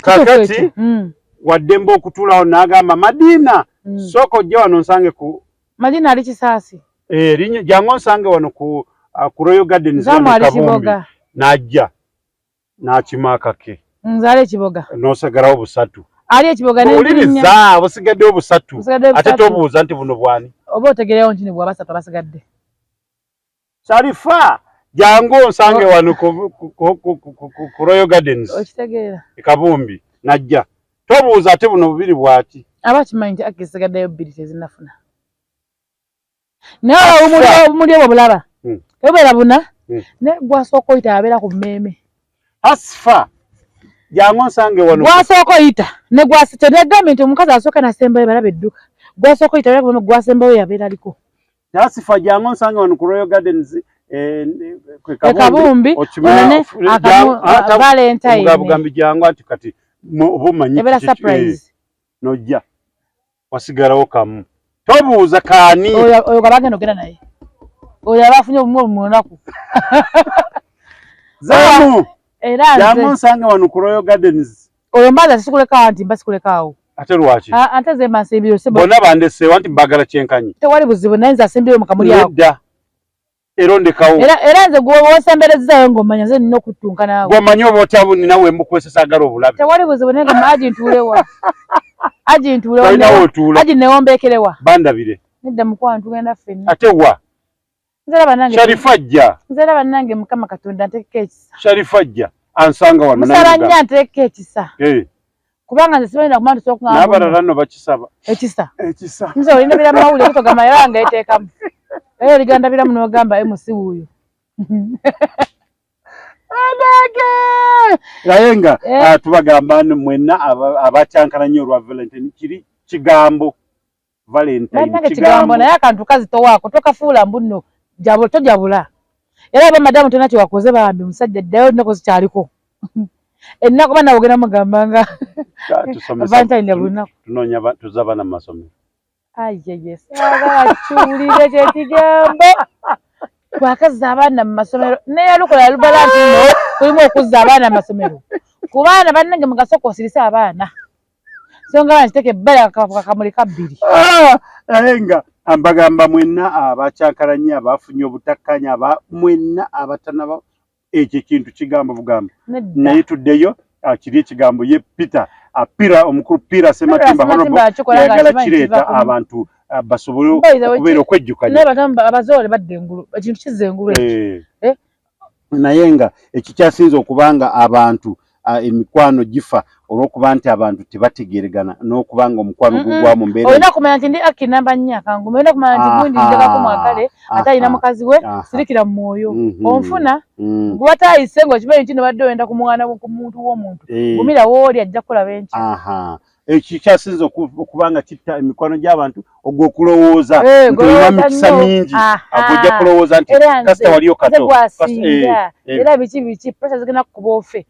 kakati wadde mbu okutuulawo n'agamba Madina sooka ojja wano nsange ku Madina ali Kisaasi erinnya jangu nsange wano ku Royal Gardens Kabumbi n'ajja n'akimaaka ke nzale ekiboga n'osagalawo busatu ali ekiboga n'ebirinya busigaddewo busatu ate tobuuza nti buno bwani oba otegereyo nti ne bwa basatu abasigadde Sharifa jangu nsange wano ku Royal Gardens okitegeera Kabumbi najja tobuuza ate buno bubiri bwati abakimanyi nti akisigaddeyo bbiri tezinafuna naye omuli obwo bulaba ebeera buna ne gwasooka oyita abeera ku mmeeme Asfa jangu nsange wano gwasooka oyita ne gwatenegambe nti omukazi asooka nasembayo balaba edduka gwasooka oyita balaba gwasembayo yabeera aliko Asifa jangu nsange wano ku Royal Gardens Kabumbi Valentine mugambi jangu ati kati obumanyi ebera surprise nojja wasigalawo kamu tobuuza kaani oyo kabagenda ogenda naye oyo abafunye obumwe mu lunaku zamu jangu nsange wano ku Royal Gardens oyo mbaza sikulekaawo nti mba sikulekaawo ate lwaki ate ze masimbiro bonna bandeseewa nti mbagala kyenkanyi tewali buzibu naye nze asimbiro mu kamuli awo edda erondekawo era nze gwosemberezaayo ng'omanya nze nina okuttunka naawe gw'omanyi oba otyabu nina we mukwesesagala obulabe tewali buzibu naye nga agi ntuulewa agi newombeekerewa bandabire nedda mukwano tugenda ffenna ate wa Sharifa ajja nzera bannange Mukama Katonda nteeka ekisa Sharifa ajja ansanga wano musala nnyo nteeka ekisa kubanga nze sibalina kumanya tusobola n'abalala nno bakisaba ekisa nze olina bira mawulire kutogamba era ngeeteekamu era oliganda biramu n'ogamba MC wuuyo naye nga tubagamba mwenna abakyankana nnyo olwa Valentine kiri kigambo Valentine kigambo naye akantu kazitowaako tokafuula mbuno tojabula era aba madamu tona kyewakoze bambi musajja ddayo ennaku zikyaliko ennaku bana ogenda mugambanga Valentine bunaku tunoonya tuzza bana mu masomero ayeye saagala kiwulire kyekigambo twakazza abaana mu masomero neyalukola lubala nti no kulimu okuzza abaana mu masomero ku baana bannange mugasooka osirise abaana songa banziteke ebbala kakamuli kabbiri naye nga ambagamba mwenna abakyankalanye abafunye obutakkaanya mwenna abatanaba ekyo ekintu kigambo bugambo naye tuddeyo kiri ekigambo ye Peter Pira omukulu Pira Sematimba yagala kireeta abantu basobole okubeera okwejjukanya abazoole badde engulu ekintu kizza engulu naye nga ekikyasinza okubanga abantu emikwano gifa olw'okuba nti abantu tebategeeragana n'okubanga omukwano gugwamu mbeera olina kumanya nti ndi Aki namba nnya kangu olina kumanya nti gundi njagako mwagale ate alina mukazi we sirikira mu mwoyo onfuna gwe wataayise ng'okimanyi kino badde oyenda kumwana ku muntu w'omuntu gumira wooli ajja kukola benki ekikyasinza okubanga kitta emikwano gy'abantu ogwo okulowooza nti olina mikisa mingi ojja kulowooza nti kasita waliyo kato era biki pressure zigenda kukuba ofe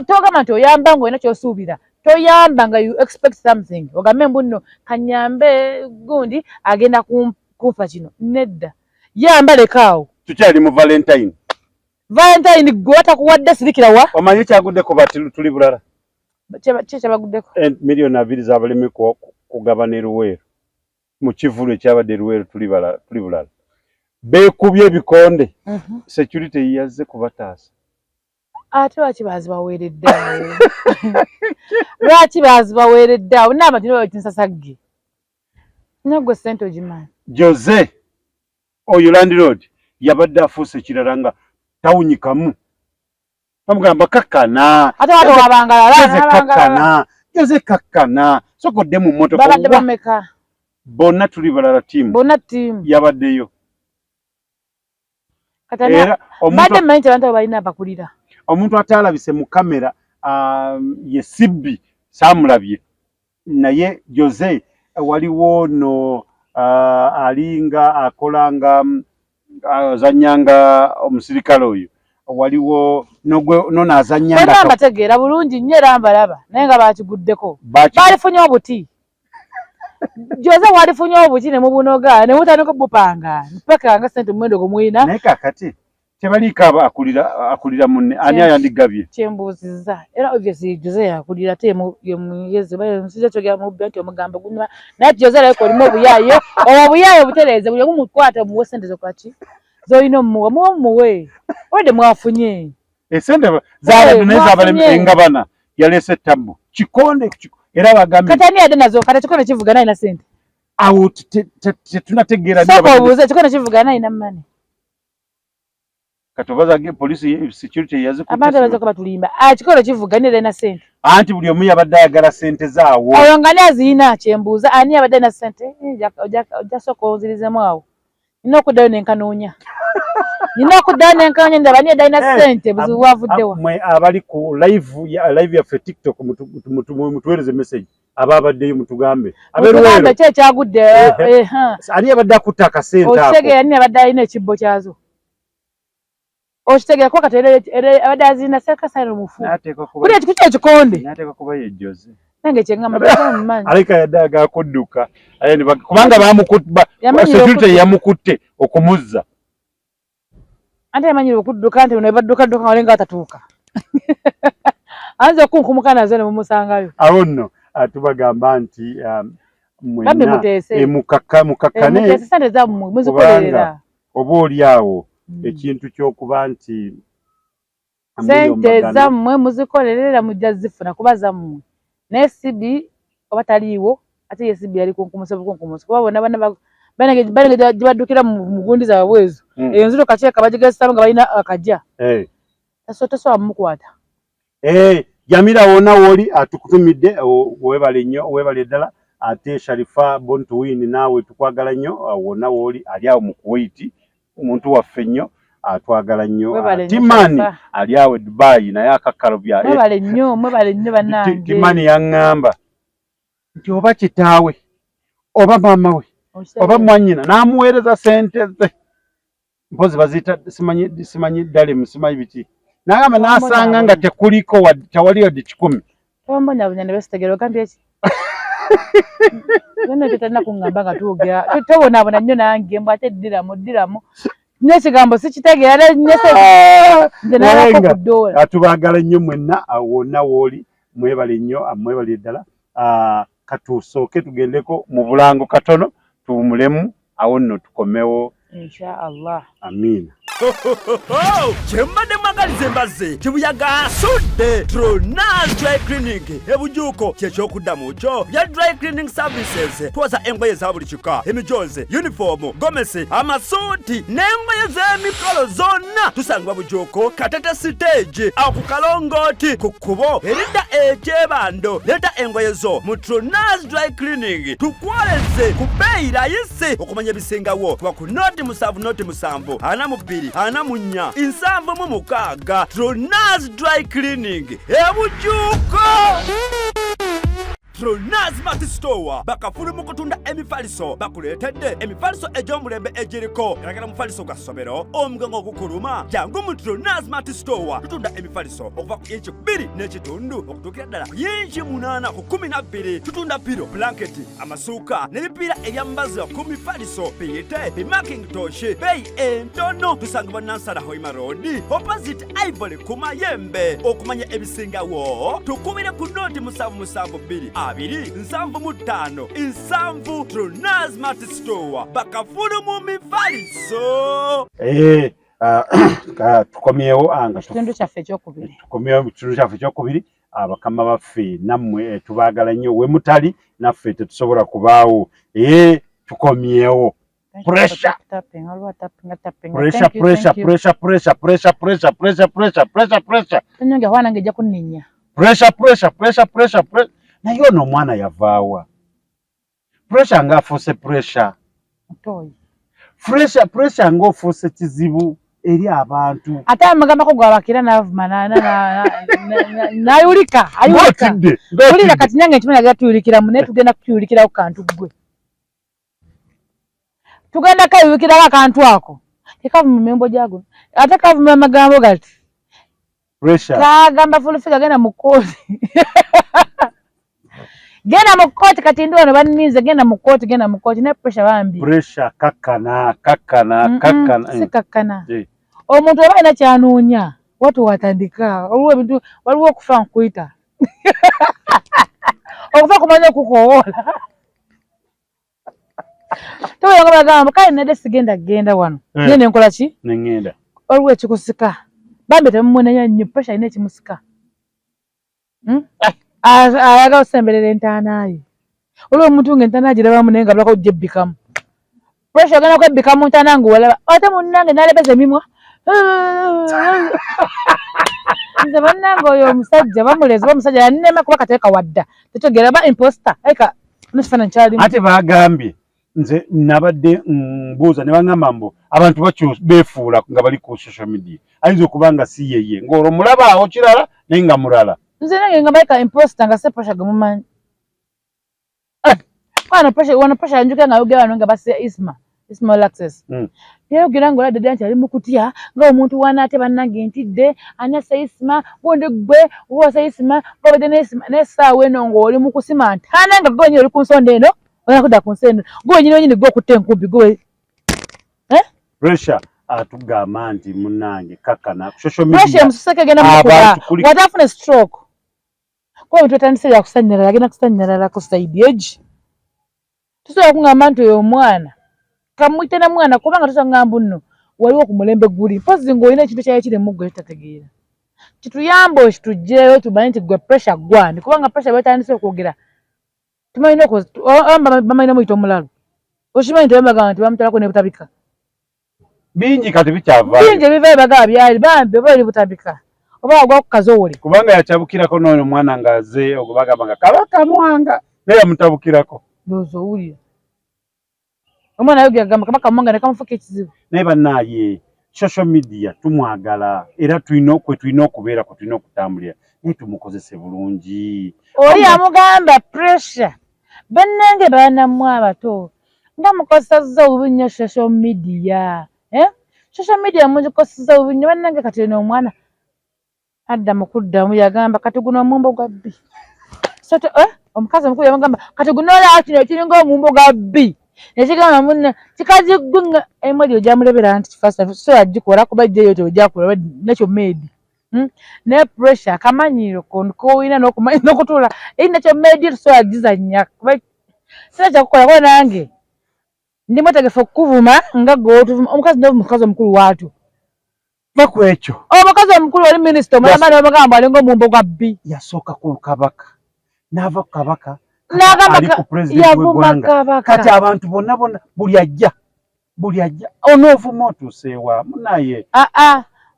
togamba nti oyamba ng'olina ky'osuubira toyamba nga you expect something ogambe mbuno kanyambe gundi agenda kunfa kino nedda yamba lekaawo tukyali mu Valentine gwe watakuwadde sirikira wa omanyi kyaguddeko bati tuli bulala ki kyabaguddeko miliyoni 2 z'abalimi kugabana Luweero mu kivulu ekyabadde Luweero tuli bulala beekubye ebikonde security yazze kubataasa ate lwaki bazibaweereddeawo lwaki bazibaweereddeawo n'abantu nibo bakinsasagge nagwe ssente ogimanyi Jose oyo landlord yabadde afuuse ekirala nga tawunyikamu bamugamba kakkana ate wabangala Jose kakkana sokodde mu moto babadde bameka bonna tuli balala tiimu yabaddeyo era badde mmanyi abantu balina abakulira omuntu ataalabise mu kamera ye Sibbi saamulabye naye Jose waliwo no alinga akolanga azanyanga omusirikale oyo waliwo nona azanyanga bana bategeera bulungi nnyo era mbalaba naye nga bakiguddeko balifunye obuti Jose walifunye obuti ne mubunoga ne mutandika bupanga mpaka nga sente mwendo gumwina naye kakati tebalika akulira munne ani ayandigabye kyembuziza era obviously Jose yakulira te yezi bayo nsije kyogera mu byanti omugamba gunywa naye Jose leko olimo obuyayo obuyayo butereze buli mukwata mu sente zokwaki zoyino muwe ode mwafunye esente zaala tuneza bale engabana yalese tabu kikonde era bagambe katani ade nazo kata kikonde kivugana ina sente awu tunategeera ndio sako buze kikonde kivugana ina mane katobaza ge police security yaziko abantu bazo kabatulimba kikonde kivuganira ina sente anti buli omu yabadde ayagala sente zaawo oyongane azina kyembuza ani yabadde na sente oja soko onzirizemu awo nina okuddayo nenkanoonya nina okuddayo nenkanoonya ndabani edalina sente buzibu bwavuddewa mwe abali ku live yaffe TikTok mutuweereze message ababaddeyo mutugambe aberuwero kyekyagudde ani yabadde akutta akasente ako okitegeera ani yabadde alina ekibbo kyazo okitegeera kuba kati abadde azina sekasayina omufu kuli ekiku kyekikonde nateeka kuba ye Jose nange kyengamba mumanyi alika yadde agakudduka kubanga security yamukutte okumuzza ante yamanyire okudduka nti bano badduka walenga atatuuka anze okunkumuka nazo ne mumusangayo awo nno tubagamba nti mukakkane sente zammwe muzikolerera oba oli awo ekintu ky'okuba nti sente zammwe muzikolerera mujja zifuna kuba zammwe naye Sibbi oba taliiwo ate ye Sibbi yali kunkumusa kuba bonna bana gibaddukira mu gundi zaabwe ezo eyo nziro kakyeka bagigazisamu nga balina akajja tasobola mumukwata Jamila wona woli atukutumidde webale nnyo webale ddala ate Sharifa Born to Win naawe tukwagala nnyo wona woli ali awo mu Kuwait omuntu waffe nnyo atwagala nnyo Timani ali awo Dubai naye akakalubya mwebale nnyo bannange Timani yaŋŋamba nti oba kitaawe oba maama we oba mwanyina n'amuweereza sente ze mpozi baziyita simanyi ddale simanyi biki n'agamba n'asanga nga tekuliko tewali wadde 10 tombonyabonya ne beesitegera ogambye eki yonna tetalina kuŋŋamba nga tuwogera tobonaabona nnyo nange mbw ate ddiramu n'ekigambo sikitegeera nze nalako ku ddoola atubaagala nnyo mwenna wonna wooli mwebale nnyo mwebale ddala katusooke tugendeko mu bulango katono tuwumulemu awo nno tukomewo inshallah amiina kyembadde mwagaliza embazze kibuyaga asudde Tronaz Dry Cleaning ebujuuko kyekyokuddamu kyo bya dry cleaning services twoza engoye za buli kika emijoze uniform gomesi amasuuti n'engoye z'emikolo zonna tusangibwa bujuuko Katete stage awo ku Kalongooti ku kkubo eridda ekyebando leeta engoye zo mu Tronaz Dry Cleaning tukwoleze ku bbeeyi layisi okumanya ebisingawo kuba ku noti 7 42 4 7 Tronaz Dry Cleaning ebujuuko Tronaz Multi Store bakafulu mu kutunda emifaliso bakuleetedde emifaliso egy'omulembe egiriko eragala mufaliso gwa ssomero omugango ogukuluma jangu mu Tronaz Multi Store tutunda emifaliso okuva ku inchi 2 n'ekitundu okutuukira ddala ku inchi 8 ku 12 tutunda piro blanketi amasuuka n'ebipiira ebyambazi ku mifaliso biyite bimakintosh beeyi entono tusangibwa Nansana Hoima Road opposite Ivory ku Mayembe okumanya ebisingawo tukubire ku noti 772 275 Tronaz Multi Store bakafulu mu mifaliso tukomyewo ekitundu kyaffe ekyokubiri tukomyewo mu kitundu kyaffe ekyokubiri bakama baffe nammwe tubaagala nnyo we mutali naffe tetusobola kubaawo tukomyewo pressure tonyonge hwana ngeja kunninya pressure naye ono omwana yavaawa pressure ng'afuuse pressure pressure ng'ofuuse kizibu eri abantu ate amagambako gwabakira n'avuma n'ayulika ulira kati nyange nkimanya gatuyulikiramu naye tugenda kutuyulikiraku kantu gwe tugenda kayulikirawo akantu ako tekavuma membo gyago ate kavuma amagambo gati kagamba fulufiga genda mu kooti genda mu kooti kati ndi wano bannize genda mu kooti ne pressure bambi kakkana si kakkana omuntu oba alina kyanoonya watu watandika waliwo ebintu waliwo okufa nkuyita okufa kumanya okukowoola toyonga bagamba kale nedde sigenda genda wano naye nenkola ki nengenda waliwo ekikusika bambi temumwenenya nnyo pressure alina ekimusika ayagala osemberera entaanaye waliwo omuntu ng'entaana giraba naye nga bulako ojja ebbikamu pressure agenda kwebbikamu ntaana ng'owalaba ate munnange n'alebeza emimwa nze bannange oyo omusajja bamuleze bamusajja yannema kuba kateeka wadda tekyogera ba imposter eka nekifaananyi kyalimu ate bagambye nze nabadde mbuuza ne baŋŋamba mbu abantu beefuula nga bali ku social media ayinza okuba nga si yeye ng'olwo mulaba awo kirala naye nga mulala nze nange nga baleka imposter nga se pressure gemumanyi wano pressure yanjuke nga yogera wano nga base Ismail Access yayogera nga oladde nti ali mu kutya ng'omuntu wanaate bannange ntidde ani Isma bonde gwe wosa Isma babadde n'essaawa eno ng'oli mu kusima ntaana nga gwe oli ku nsonda eno oyakudda ku nsonda gwe wenyini gwe okutta enkumbi gwe pressure atugamba nti munnange kakkana ku social media pressure emususeke genda mukuba watafuna stroke kuba ebintu etandise byakusanyalala agenda kusanyalala ku side egi tusobola okungamba nti oyo omwana kamwite na mwana kubanga tusangamba nno waliwo ku mulembe guli mpozi ng'olina ekintu kyali kiri mu ggwe tutategeera kituyambe okitugjeyo tumanyi nti gwe pressure gwani kubanga pressure betandise okwogera tumanyi bamalina muyita omulalu okimanyi tebamagamba nti bamutalako ne butabika bingi kati bikyava bingi ebivaayo bagaba byali bambi oba eri butabika oba wagwa ku kazoole kubanga yakyabukirako n'oyo omwana ng'aze ogubagamba nga kabaka mwanga naye yamutabukirako ndowooza owulira omwana ayogera gamba kabaka mwanga ne kamufuka ekizibu naye bannaaye social media tumwagala era tulina okubeera kwe tulina okutambulira naye tumukozese bulungi oli amugamba pressure bannange baanammwe abato nga mukozesezza obubi nnyo social media social media mugikosezza obubi nnyo bannange kati eno omwana adda mu kuddamu yagamba kati guno omumbo gwa bbi omukazi omukulu yamugamba kati guno olaba kino ekiringa omumbo gwa bbi nekigamba munne kikazigunga emwedi ojamulebera nti kifasa so yagikola kuba jjeyo tojakola nekyo meedi ne pressure akamanyiro koina n'okutula nekyo meedi so yagizanya sina kyakukola kuba nange ndi mwetegefu okukuvuma nga gweotuvuma omukazi nomukazi omukulu waatu baku ekyo omukazi omukulu oli minisita omulamba nomugamba alinga omumbo gwa bbi yasooka ku kabaka n'ava ku kabaka yavuma kati abantu bonna buli ajja onoovuma otuuseewa munaye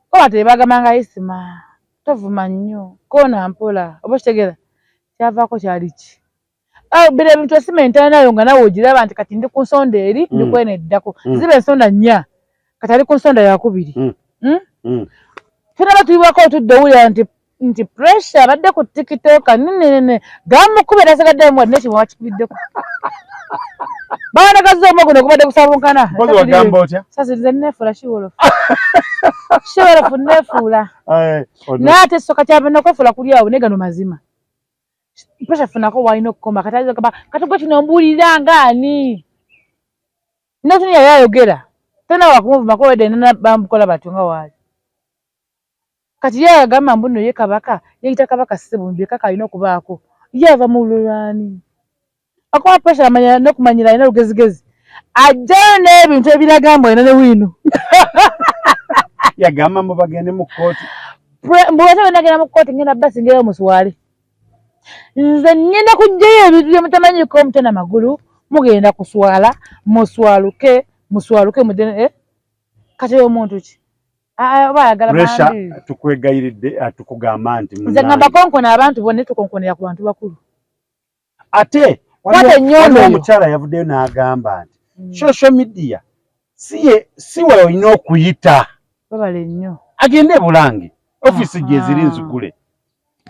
koba tebagambanga Isma tovuma nnyo koona mpola oba kitegeera kyavaako kyali ki bira ebintu esima entaanayo nga nawe ogiraba nti kati ndi ku nsonda eri ndikwena ziba ensonda nnya kati ali ku nsonda yakubiri tunaba tulibwako otudde owulira nti pressure abadde ku TikTok nene gamukubira asigadde mu nekimu wakikubiddeko bawanagaza omwo guno gubadde kusabunkana sasa nze nefuula shiwolofu nefuula naate essoka kyavena kwefuula kuli awo naye gano mazima pressure funako walina okukoma kati gwe kino mbuulira ngaani natuni yali ayogera tena wakumuvumako wedde nena bamukola batyo nga waali kati ye agamba mbu nno ye kabaka yeyita kabaka ssebumbi kaka alina okubaako ye ava mu lulwani akuba pressure amanya n'okumanyira alina lugezigezi ajjayo n'ebintu ebiraga mbu alina ne wiino yagamba mbu bagende mu kkooti mbuwate wenagenda mu kkooti ngenda basi ngeyo muswale nze ngenda kuggyayo ebintu bye mutamanyiko omutena magulu mugenda kuswala muswaluke mudene kati omuntu ki oba ayagala tukwegayiridde tukugamba nti nze ngamba konkona abantu bonna tukonkonera ku bantu bakulu ate waliwo omukyala yavuddeyo n'agamba nti social media si we olina okuyita babale nnyo agende e Bulange ofisi gye ziri nzigule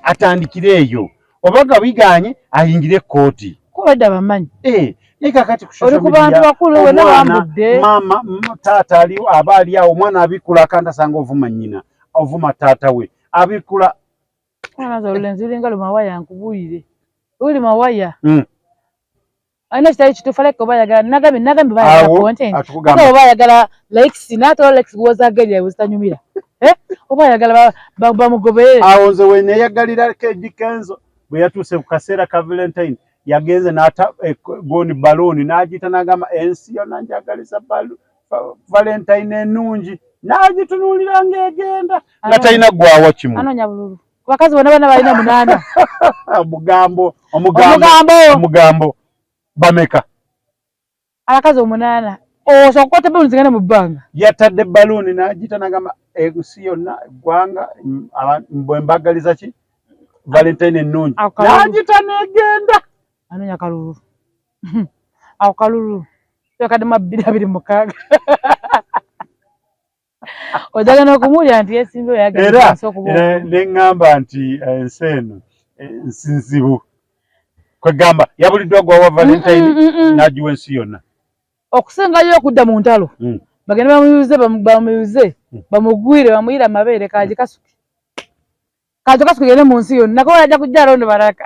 atandikire eyo oba nga biganye ayingire kooti kodda bamanyi naye kakati ku oli ku bantu bakulu wena bambudde maama taata aliwo aba ali awo omwana abikula akanda asanga ovuma nnyina ovuma taata we abikula mwana olenzi ulinga lumawaya nkubuyire uli mawaya alina kitali kituufu aleke oba ayagala nagambe bayagala content oba ayagala likes naate oba likes bwozaagalira bwezitanyumira oba ayagala bamugoberere awo nze we neeyagalira Kedi Kenzo bwe yatuuse ku kaseera ka Valentine yagenze n'ata goni baloni n'agiyita n'agamba ensi yonna njagaliza Valentine ennungi n'agitunuulira ng'egenda nga talina gwawa kimu anoonya bululu bakazi bonna bana balina 8 omugambo bameka abakazi 8 osobola okukwata baluni zigenda mu bbanga yatadde baluni n'agiyita n'agamba ensi yonna eggwanga bwe mbagaliza ki Valentine ennungi n'agita n'egenda anoonya kalulu ako kalulu yakadde 26 ojagana okumuwulira nti yesimbe era neŋŋamba nti ensi eno nsinzibu kwegamba yabuliddwa gwawa Valentine n'agiwa ensi yonna okusengayo okudda mu ntalo bagende bamuyuze bamugwire bamuyire amabeere kaje kasuki gende mu nsi yonna nako ajja kujja alondo baraka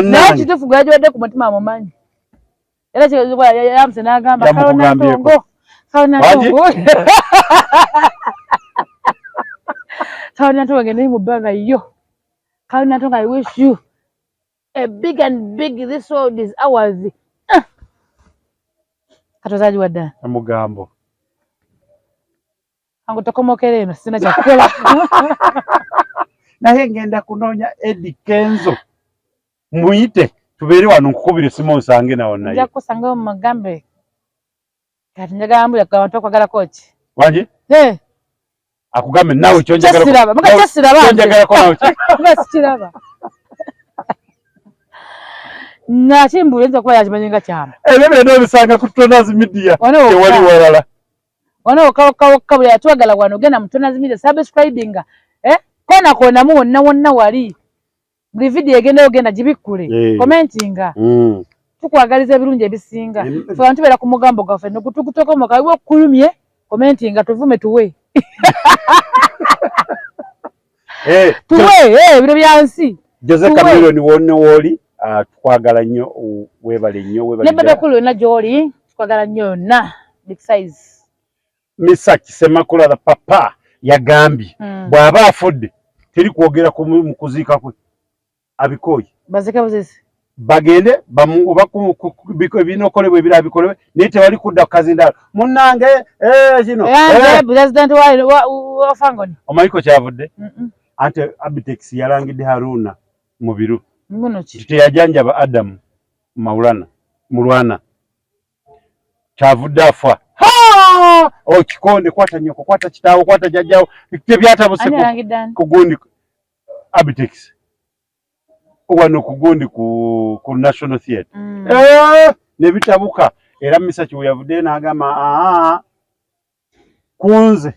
naye kituufu gwajiwadde ku mutima amumanyi era yamuse n'agamba kalonantongo kalonantongo gende mu bbanga yo kalonantongo I wish you a big and big this world is ours katozaji wadda amugambo angu tokomokera eno sina kyakukola naye ngenda kunoonya Eddie Kenzo muyite tubeere wano nkukubire simu nsange nawo naye nja kusangayo mugambe kati njagala mbulira ku bantu okwagala koki wanje akugambe nawe kyonjagalako nawe sikiraba nakimbula nza okuba yakimanyi nga kyama ebyo byonna obisanga ku Tonazi Media tewali walala wano okawokka buli yatwagala wano ogenda mu Tonazi Media subscribinga konakonamu wonna wali buli video egenda ogenda gibikkule commentinga tukwagaliza ebirungi ebisinga fe abantu tubeera ku mugambo gwaffe nokutukutokomoka iwe okkulumye commentinga tuvume tuwe tuwe ebiro byansi Jose Cameron wonne woli tukwagala nnyo webale nnyo ne bebe kulu yonna gy'oli tukwagala nnyo yonna big size Misa Kisemakula papa yagambye bw'aba afudde teri kwogera mu kuziika kwe abikoye bazeke buzesi bagende oba binokolebwa ebira bikolebwe naye tewali kudda ku kazindalo munnange kino president wa Fangoni omayiko kyavudde anti Abitex yalangidde Haruna mu biru teyajanjaba Adamu mulwana kyavudde afa kikonde kwata nyoko kwata kitaawo kwata jajjawo tebyatabuse kugundi Abitex wano kugundi ku National Theatre nebitabuka era Misa Kiwe yavudde n'agamba kunze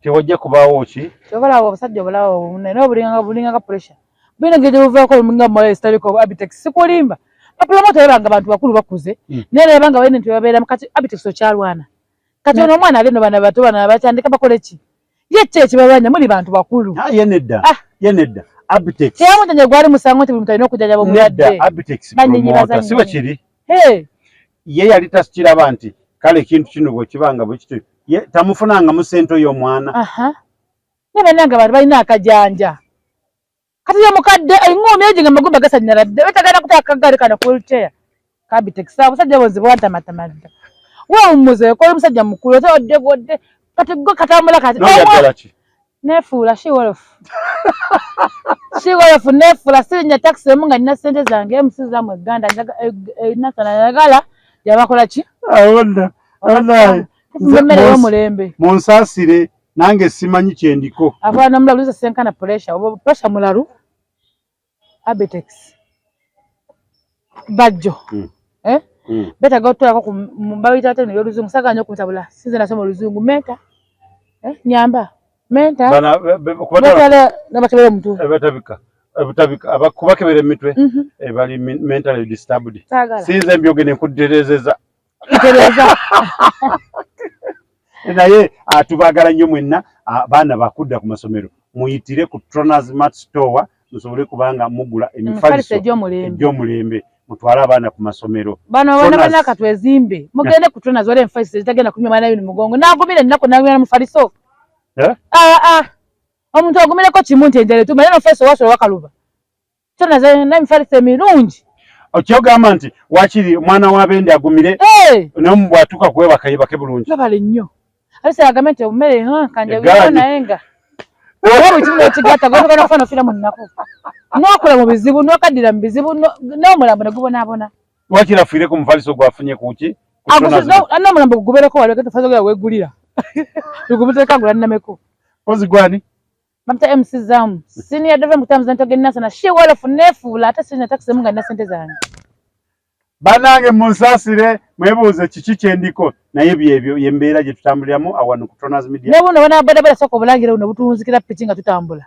tewajja kubaawo ki kyobalawo obusajja obulawo n'obulinga nga pressure bino ngeri buvaako nga moyo sitaliko Abitex sikulimba bapromote bebanga abantu bakulu bakuze naye banga balina nti babeera kati Abitex okyalwana kati ono omwana alino bana bato bana batandika bakole ki ye kyeki babanya muli bantu bakulu yenedda Abitex kyamutanye gwali musango nti mutalina okujjajaba omulwadde Abitex promoter siba kiri ye yali tasikiraba nti kale ekintu kino bwe kibanga bwe kiti tamufunanga mu sente y'omwana ne bannanga bantu balina akajanja kati ye mukadde engumi ejinga magumba gasanyaladde batagala kutaka kagale kana ku wheelchair Abitex abasajja bonze bwantamatamada wa umuze ko musajja mukulu tawadde bodde kati go katambula kati nefuula shiwolofu nefuula sinya taxi emunga nina sente zange emusiza mu Uganda nasana yagala yabakola ki wallahi mmere y'omulembe munsasire nange simanyi kyendiko afaana mulalu ze senkana pressure mulalu Abetex bajjo beta gotwako ku mbawita tano y'oluzungu saganya okutabula sinze nasoma oluzungu menta nyamba menta bana kubatala nabatebera omuntu batabika abakubakebera emitwe bali mentally disturbed sinze mbyogene nkudderezeza naye tubagala nnyo mwenna abaana bakudda ku masomero muyitire ku Troners Mart Store musobole kubanga mugula emifaliso egy'omulembe mutwala abaana ku masomero bano bana katwezimbe mugende ku Troners wale emifaliso zitagenda kunywa maana y'ibintu mugongo nagumire nnako nagumira mufaliso omuntu agumireko kimu nti enjala etuma neno faliso wasola wakaluba Troners na emifaliso emirungi okyogamba nti wakiri omwana w'abende agumire nomu bwatuuka kuwebaka yebake bulungi labale nnyo alisa agambe nti omere kanja nayenga waba ekimu ekigata gondogana okufa nofira mu nnaku nokola mu bizibu nokadira mu bizibu n'omulambo ne gubonaabona wakiri afiire ku mufaliso gwafunye kuki n'omulambo gugubereko wali faliso gwa weegulira lugumuteeka gulanameko ozi gwani Mamta MC Zam senior driver mutamuza ntoge nasana she wala funefuula ate sina taxi munga na sente zange banange munsasire mwebuuze kiki kyendiko naye byebyo yembeera gye tutambuliramu awano ku Troners Media ne buno bana boda soko bulangira uno butunzikira pichinga tutambula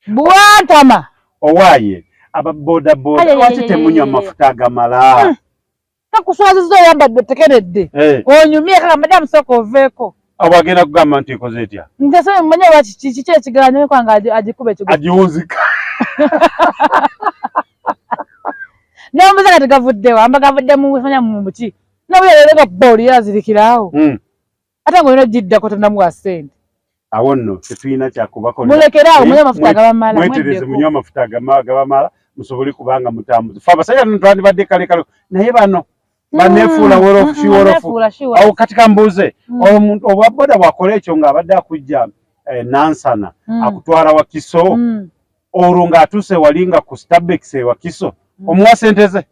bwantama owaaye aba boda waki temunywa amafuta agamala takuswazizo yambadde tekeredde onyumye kaka madamu soko oveeko abagenda kugamba nti ikoze etya ntasema mmanya baki kiki ekiganyo kwanga agikube ekigwo agiwunzika n'omuze kati gavuddewo amba gavudde mu fanya mu muki n'obuyererega boli yazirikirawo ate ng'olina ogiddako tonamuwa ssente awo nno tetulina kyakubakola mulekerawo munywa amafuta agabamala mwetereze munywa amafuta agabamala musobole kubanga mutambuze fe abasajja twandibadde kalekale naye bano banefuula worofu awo kati kambuuze omuntu obwaboda bwakola ekyo ng'abadde akujja nansana akutwala wakiso olwo ng'atuuse wali nga ku Starbucks wakiso omuwa sente ze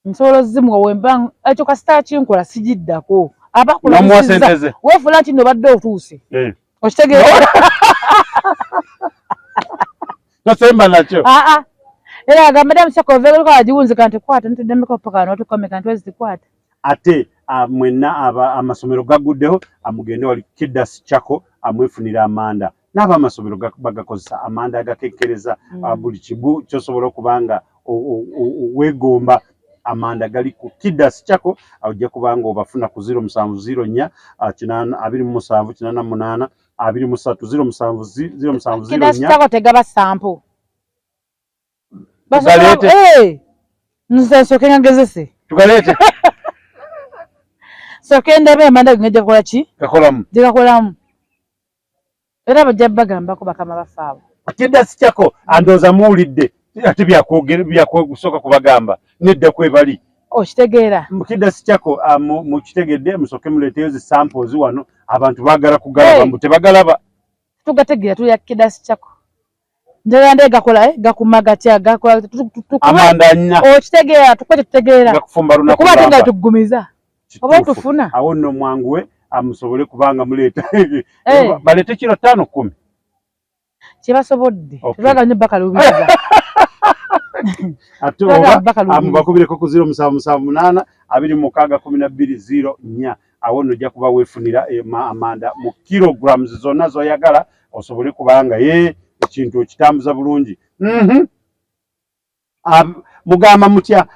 nsobola zimuwa wemba ekyo kasita kinkola sigiddako nomuwa sente ze weefuula nti nno badde otuuse okitegeera tosemba nakyo era agamba madamu soko oveeko agiwunzika nti kwata ntidemeko paka notukomeka nti wezikwata ate mwenna amasomero gaguddeho amugende wali Kidas Chako amwefunira amanda n'abamasomero bagakozesa amanda agakekkereza buli kibu kyosobola okubanga weegomba amanda gali ku Kidas Chako ojja kubanga obafuna ku 070 4 27 88 Kidas Chako tegaba sample tugalete nze soke ngezese tugalete soke ndabe amanda ngejja kola ki kakolamu digakolamu era bajja bagambako bakama bafaabo Kidas Chako andoza muwulidde ate byakusoka kubagamba nedda kwebali okitegeera Kidas Chako mukitegedde musoke muleeteyo zi samples wano abantu baagala kugalaba mbu tebagalaba tugategeera tulya Kidas Chako ndende gakola gakumaga tya gakola amanda nnya okitegeera tukwete tutegeera gakufumba luna kuba tunga tugumiza oba tufuna awo nno mwanguwe amusobole kubanga muleeta balete kilo 5-10 kibasobodde tubaganye bakalubiza ate oba amubakubireko ku 0778 261204 awo nno ojja kuba weefunira amanda mu kilograms zonna zoyagala osobole kubanga ekintu okitambuza bulungi mugamba mutya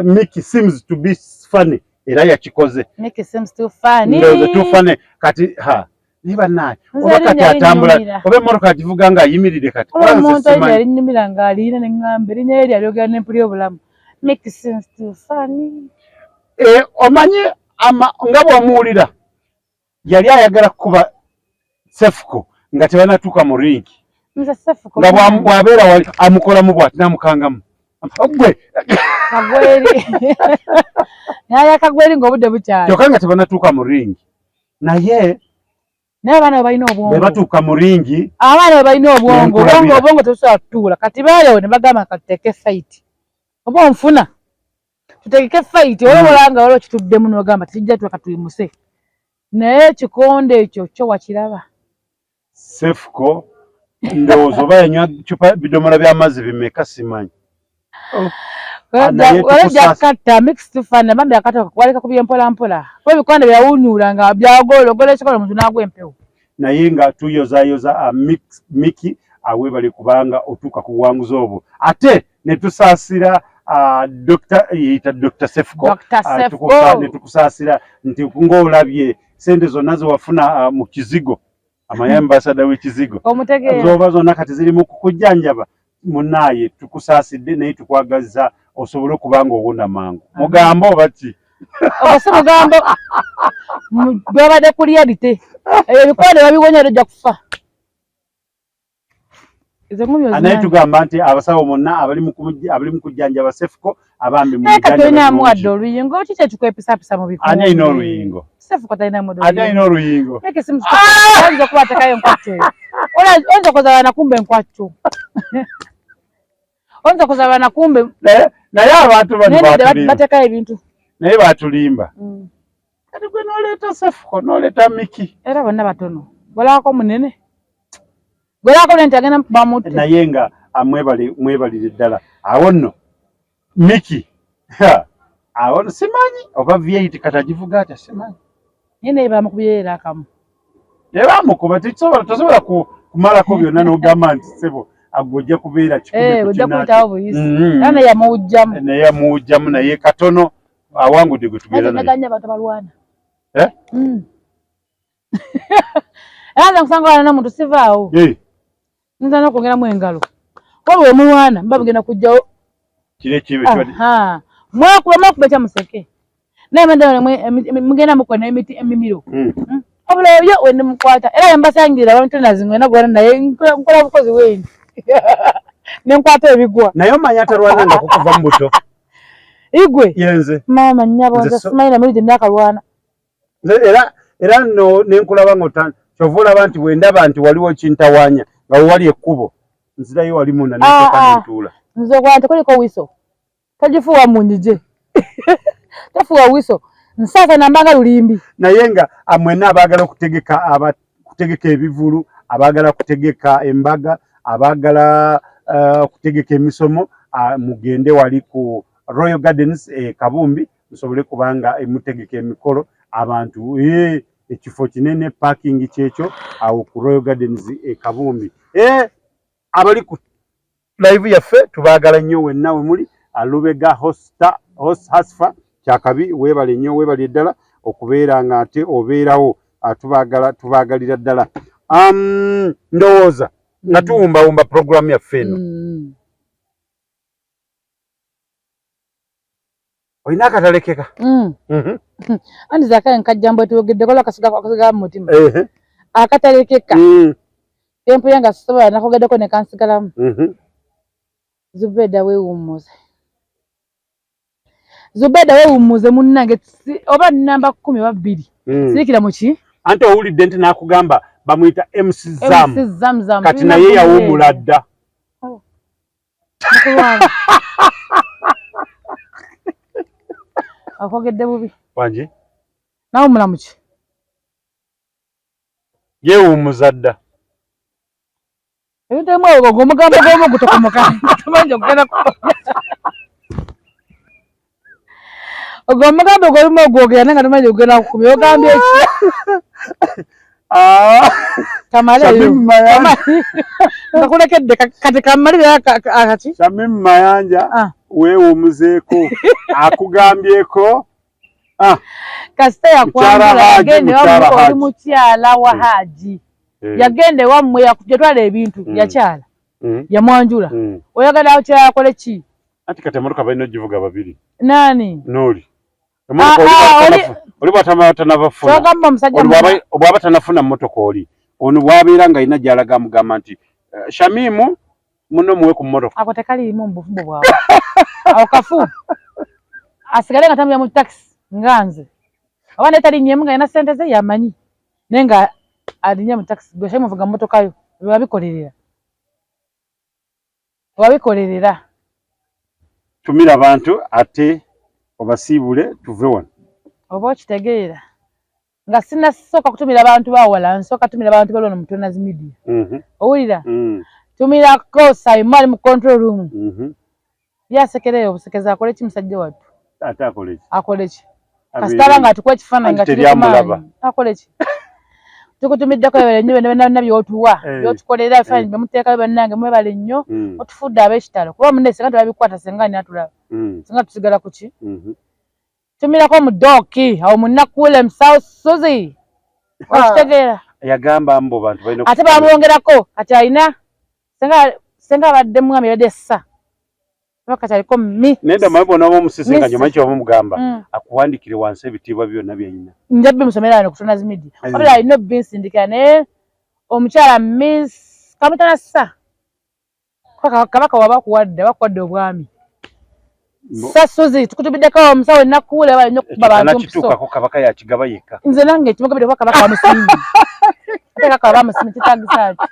Mickey seems to be funny era yakikoze Mickey seems to funny too funny kati niba naye oba kati atambula oba emmotoka agivuga nga ayimirire kati omuntu yali nyumira nga aliina neŋŋamba erinnya lye lyayogera n'empulya obulamu Mickey seems to funny omanye nga bw'omuwulira yali ayagala kuba Sefuko nga tebanatuuka mu ringi nga bw'abeera wali amukolamu bw'ati namukangamu gwe kagweri naye kagweri ng'obudde bukyali kyokka nga tebanatuuka mu ringi naye abaana balina obwongo bwe batuuka mu ringi abaana balina obwongo tebusobola tutuula kati baalewo ne bagamba katuteeke fayiti oba onfuna tutegeke fayiti olwobola nga waliwo kituddemu n'ogamba tekijja tuwa katuyimuse naye kikonde ekyo kyo wakiraba Sefco ndowooza oba yanywa chupa bidomola by'amazzi bimeka simanyi. Wajja katta mixed fund bambi akatoka kwaleka kubye mpola mpola. Kwa bikonde byawunyula nga byagolo gole kikola omuntu n'agwa empewo. Naye nga tuyozayoza Miki awebale kubanga otuuka ku buwanguzi obwo. Ate ne tusaasira Dr. Sefco ne tukusaasira nti ng'olabye sente zonna ze wafuna mu kizigo amayamba asada w'ekizigo zoba zonna kati ziri mu kukujjanjaba munaaye tukusaasidde naye tukwagaza osobole okubanga owona mangu mugambo oba ki obase mugambo gwabadde ku reality ebikonde babiwonya ojja kufa naye tugamba nti abasawo bonna abali mu kujjanjaba Sefco abambi mu katoinamu wadde oluyingo ki kyekikwepisapisa mu bikonde ani alina oluyingo Sefco talinamu ani alina oluyingo oyinza okubatekayo enkwattu eyo oyinza okozala nakumba enkwattu oyinza okozala nakumbe naye abantu bano batekayo ebintu naye batulimba kati gwe n'oleeta Sefco n'oleeta Miki era bonna batono gwolako munene gwolako nenti agenda bamutte naye nga mwebalire ddala awo nno Miki awo simanyi oba V8 kati agivuga atya simanyi naye naye bamukubyeera akamu bamukuba tosobola kumalako byonna n'ogamba nti sebo agojja kubeera ojja kuyitawo buyisi era naye yamuwujjamu naye katono awangudde gwe tugenda naye abantu balwana era nze nkusanga wana n'omuntu sivaawo nza n'okwongeramu engalo wabwe mulwana mba mugenda kujjawo mwekuba ekya museke naye mugenda mukona emiti emimiro wabula ebyo wende mukwata era yembasangirira abantu nazingwena gwana naye nkola bukozi wendi nenkwata ebigwa naye omanyi atalwana nga kukuva mu buto igwe yenze mama nnyabo nze simanyi na militi ndakalwana era no nenkulaba ng'otani kyova olaba nti wendaba nti waliwo kintawaanya nga wewali ekkubo nzirayo wali munda nesooka nentuula nze okwala nti kuliko wiso tagifuuwa munyije tafuuwa wiso nsaasa nambanga lulimbi naye nga mwena abaagala kutegeka ebivulu abaagala kutegeka embaga abaagala kutegeka emisomo mugende wali ku Royal Gardens Kabumbi musobole kubanga mutegeka emikolo abantu ekifo kinene parking kyekyo awo ku Royal Gardens Kabumbi abali ku live yaffe tubaagala nnyo wenna we muli Lubega Hasfa kyakabi weebale nnyo weebale ddala okubeera nga ate obeerawo tubaagalira ddala ndowooza nga tuwumbawumba programu yaffe eno olina akatalekeka andi zakaye nkajjambo tuyogeddeko lwakasiga mu mutima akatalekeka tempo yanga sisobola nakogeddeko ne kansigalamu Zubeda weewummuze munnange oba namba 10 oba 2 sirikira muki anti owulidde nti nakugamba bamuyita MC Zam kati naye yawummula dda akogedde bubi wangi nawummula muki yeewummuza dda ebintu ebimu omugambo gwomu gutokomoka tamanyi okugenda ogwo omugambo gwolimu ogwogera naye nga tamanyi okugenda kukumya ogambye eki kamaleyo ngakulekedde kati kamalire kati Shamim Mayanja weewumuzeeko akugambyeko kasita yakwambala yagende wammwe oli mukyala wa Haji yagende wammwe yatwala ebintu yakyala yamwanjula oyagala akyala akole ki anti kati emotoka balina ogivuga babiri nani n'oli oli bwatanabafuna obwaba tanafuna mmotoka oli ono bwabeera nga alina gy'alaga amugamba nti Shamimu muno muwe ku mmotoka ako tekaliimu mu bufumbo bwawe awo kafu asigale nga tambula mu taxi nga nze oba naye talinnyemu nga alina ssente ze yamanyi naye nga alinnye mu taxi gwe Shamimu mu mmotoka yo wabikolerera tumira abantu ate obasiibule tuve wano oba okitegeera nga sinasooka kutumira abantu bawala nsooka tumira abantu balono mu Tonas Media. Owulira tumirako Simon ali mu control room. Yasekereyo obusekeza akole ki musajja wattu? Ate akole ki? Akole ki? Kasitaba nga tukwa ekifaananyi nga tuli kumaanyi. Akole ki? Tukutumiddeko bonna by'otuwa by'otukolera ebifaananyi bye muteekayo bannange mwebale nnyo otufudde ab'ekitalo kuba munne singa tebabikwata singa ani atulaba singa tusigala ku ki tumirako mu dooki awo munnakuule musawo Suzy okitegeera yagamba mbo bantu balina ate bamwongerako kati alina senga abadde mwami yabadde ssa kati aliko nedda mabona omusisinkanye omanyi ky'omugamba akuwandikire wansi ebitiibwa byonna byeyina nja bimusomera wano ku Tonas Media wabula alina obinsindikira naye omukyala Miss Kamutana Ssa kabaka wabakuwadde bakuwadde obwami Sa Suzy tukutubiddeko omusawo Nakuule bali nnyo okukuba bantu kituukako kabaka yakigaba yekka nze nange kimugabidde kabaka bamusimbi ate kabaka bamusimbi kitagisa ki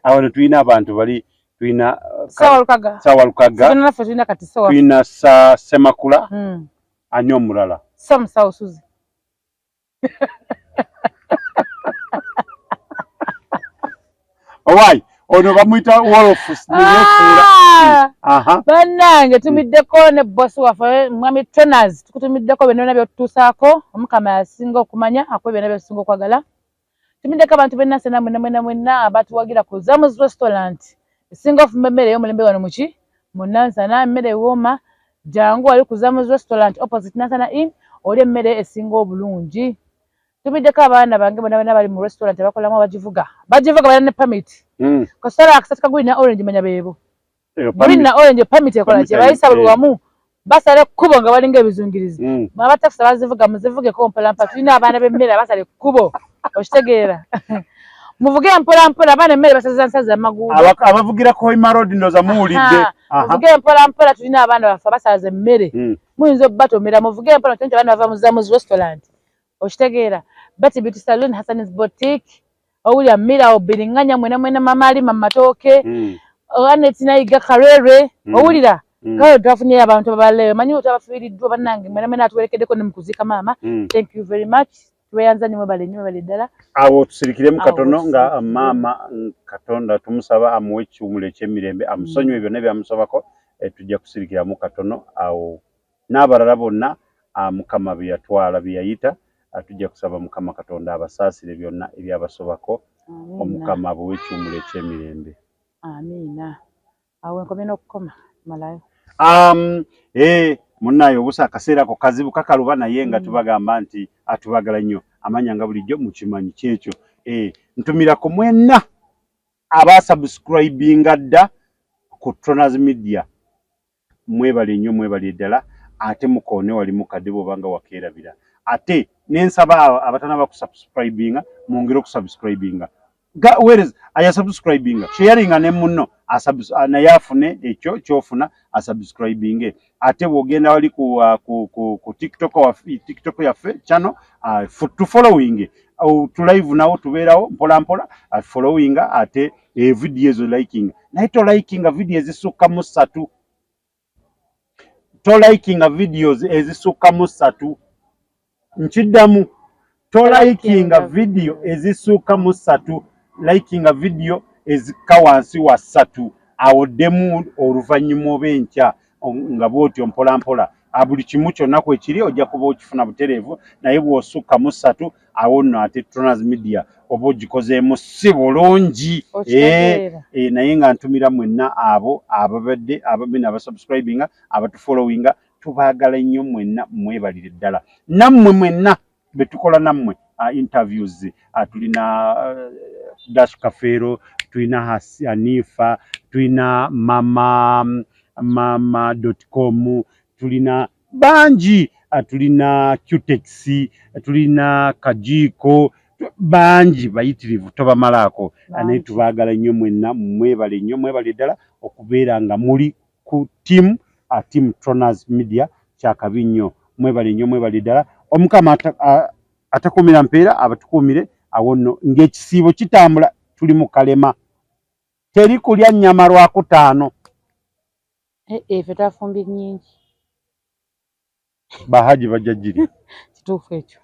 awo tulina abantu bali tulina Sawa Lukaga tulina Semakula ani omulala Samusawo Suzy owaayi ono bamuyita Wolofus bannange tumiddeko ne bosi waffe mwami Tonas tukutumiddeko byonna byotutuusaako omukama yasinga okumanya akuba byonna byotusinga okwagala tumiddeko abantu benna sena mwenna abatuwagira ku Zamu's Restaurant esinga ofumba emmere ey'omulembe wano muki mu Nansana emmere ewooma jangu wali ku Zamu's Restaurant opposite Nansana Inn oli emmere esinga obulungi tumiddeko abaana bange bonna bali mu restaurant bakolamu bagivuga balina ne permit kosala akasatu kaguli na orange manya beebo green na orange permit ekola kye bayisa buli wamu basale kubo nga balinga ebizungirizi abatakisi bazivuga muzivugeko mpolampa tulina abaana b'emmere basale kubo okitegeera muvuge mpola abaana emmere basaza amagulu abavugira Koima Road ndoza muwulidde muvuge mpola tulina abaana baffe basaza emmere muyinza obbatomera muvuge mpola tulina abaana bava mu Zamu's Restaurant okitegeera Betty Beauty Salon Hassan's Boutique owulya Mira obiriŋŋanya mwena mama ali mamatooke Anet Nayiga Karere owulira kale twafunyeyo abantu babaleyo manyi otabafiiriddwa bannange mwena atuwerekeddeko ne mu kuziika maama thank you very much tweyanza nimwe bale nnyo bale ddala awo tusirikiremu katono nga maama Katonda tumusaba amuwe ekiwumulo eky'emirembe amusonyiwe byonna byamusabako tujja kusirikiramu katono awo n'abalala bonna mukama bye yatwala bye yayita tujja kusaba mukama Katonda abasaasire byonna ebyabasobako omukama abuwe ekiwumulo eky'emirembe amiina awo enkomye n'okukoma malayo munnaye obusa akaseera ako kazibu kakaluba naye nga tubagamba nti atubagala nnyo amanya nga bulijjo mukimanyi kyekyo ntumirako mwenna abasubscribinga dda ku Tonas Media mwebale nnyo mwebale ddala ate mukoone wali mukadde bw'obanga wakeerabira ate nensaba abatana bakusubscribinga mwongere okusubscribinga whereas aya subscribinga sharinga ne munno naye afune ekyo kyofuna asubscribinge ate bwogenda wali ku TikTok yaffe channel to following to live nawo tubeerawo mpola mpola following ate video ezo liking naye to liking video ezisukka mu 3 to liking videos ezisukka mu 3 nchiddamu to liking video ezisukka mu 3 liking video ezikka wansi wa 3 awoddemu oluvannyuma ob'enkya nga bw'otyo mpola mpola buli kimu kyonna kwekiri ojja kuba okifuna butereevu naye bw'osukka mu 3 awo nno ate Tonas Media oba ogikozeemu si bulungi naye nga ntumira mwenna abo ababadde ababina abasubscribinga abatufollowinga tubaagala nnyo mwenna mwebalire ddala nammwe mwenna betukola nammwe interviews tulina Dash Kafero tulina Hanifa tulina mama.com tulina banji tulina Qtex tulina Kajiko banji bayitirivu tobamalako naye tubaagala nnyo mwenna mwebale nnyo mwebale ddala okubeera nga muli ku team Tonas Media kyakabi nnyo mwebale nnyo mwebale ddala omukama atakumira mpeera abatukumire awo nno ng'ekisiibo kitambula tuli mu kalema teri kulya nnyama lwakutaano ffe twafumbye nnyingi bahaji bajja giri kituufu ekyo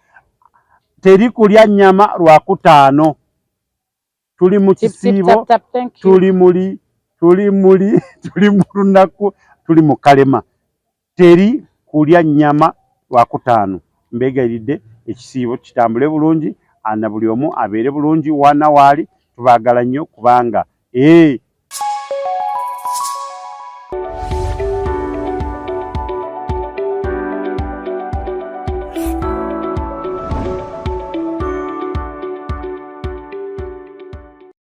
teri kulya nnyama lwakutaano. Tuli mu kisiibo, tuli mu lunaku, tuli mu kalema. Teri kulya nnyama lwakutaano. Mbeegayiridde ekisiibo kitambule bulungi, na buli omu abeere bulungi wana waali. Tubaagala nnyo kubanga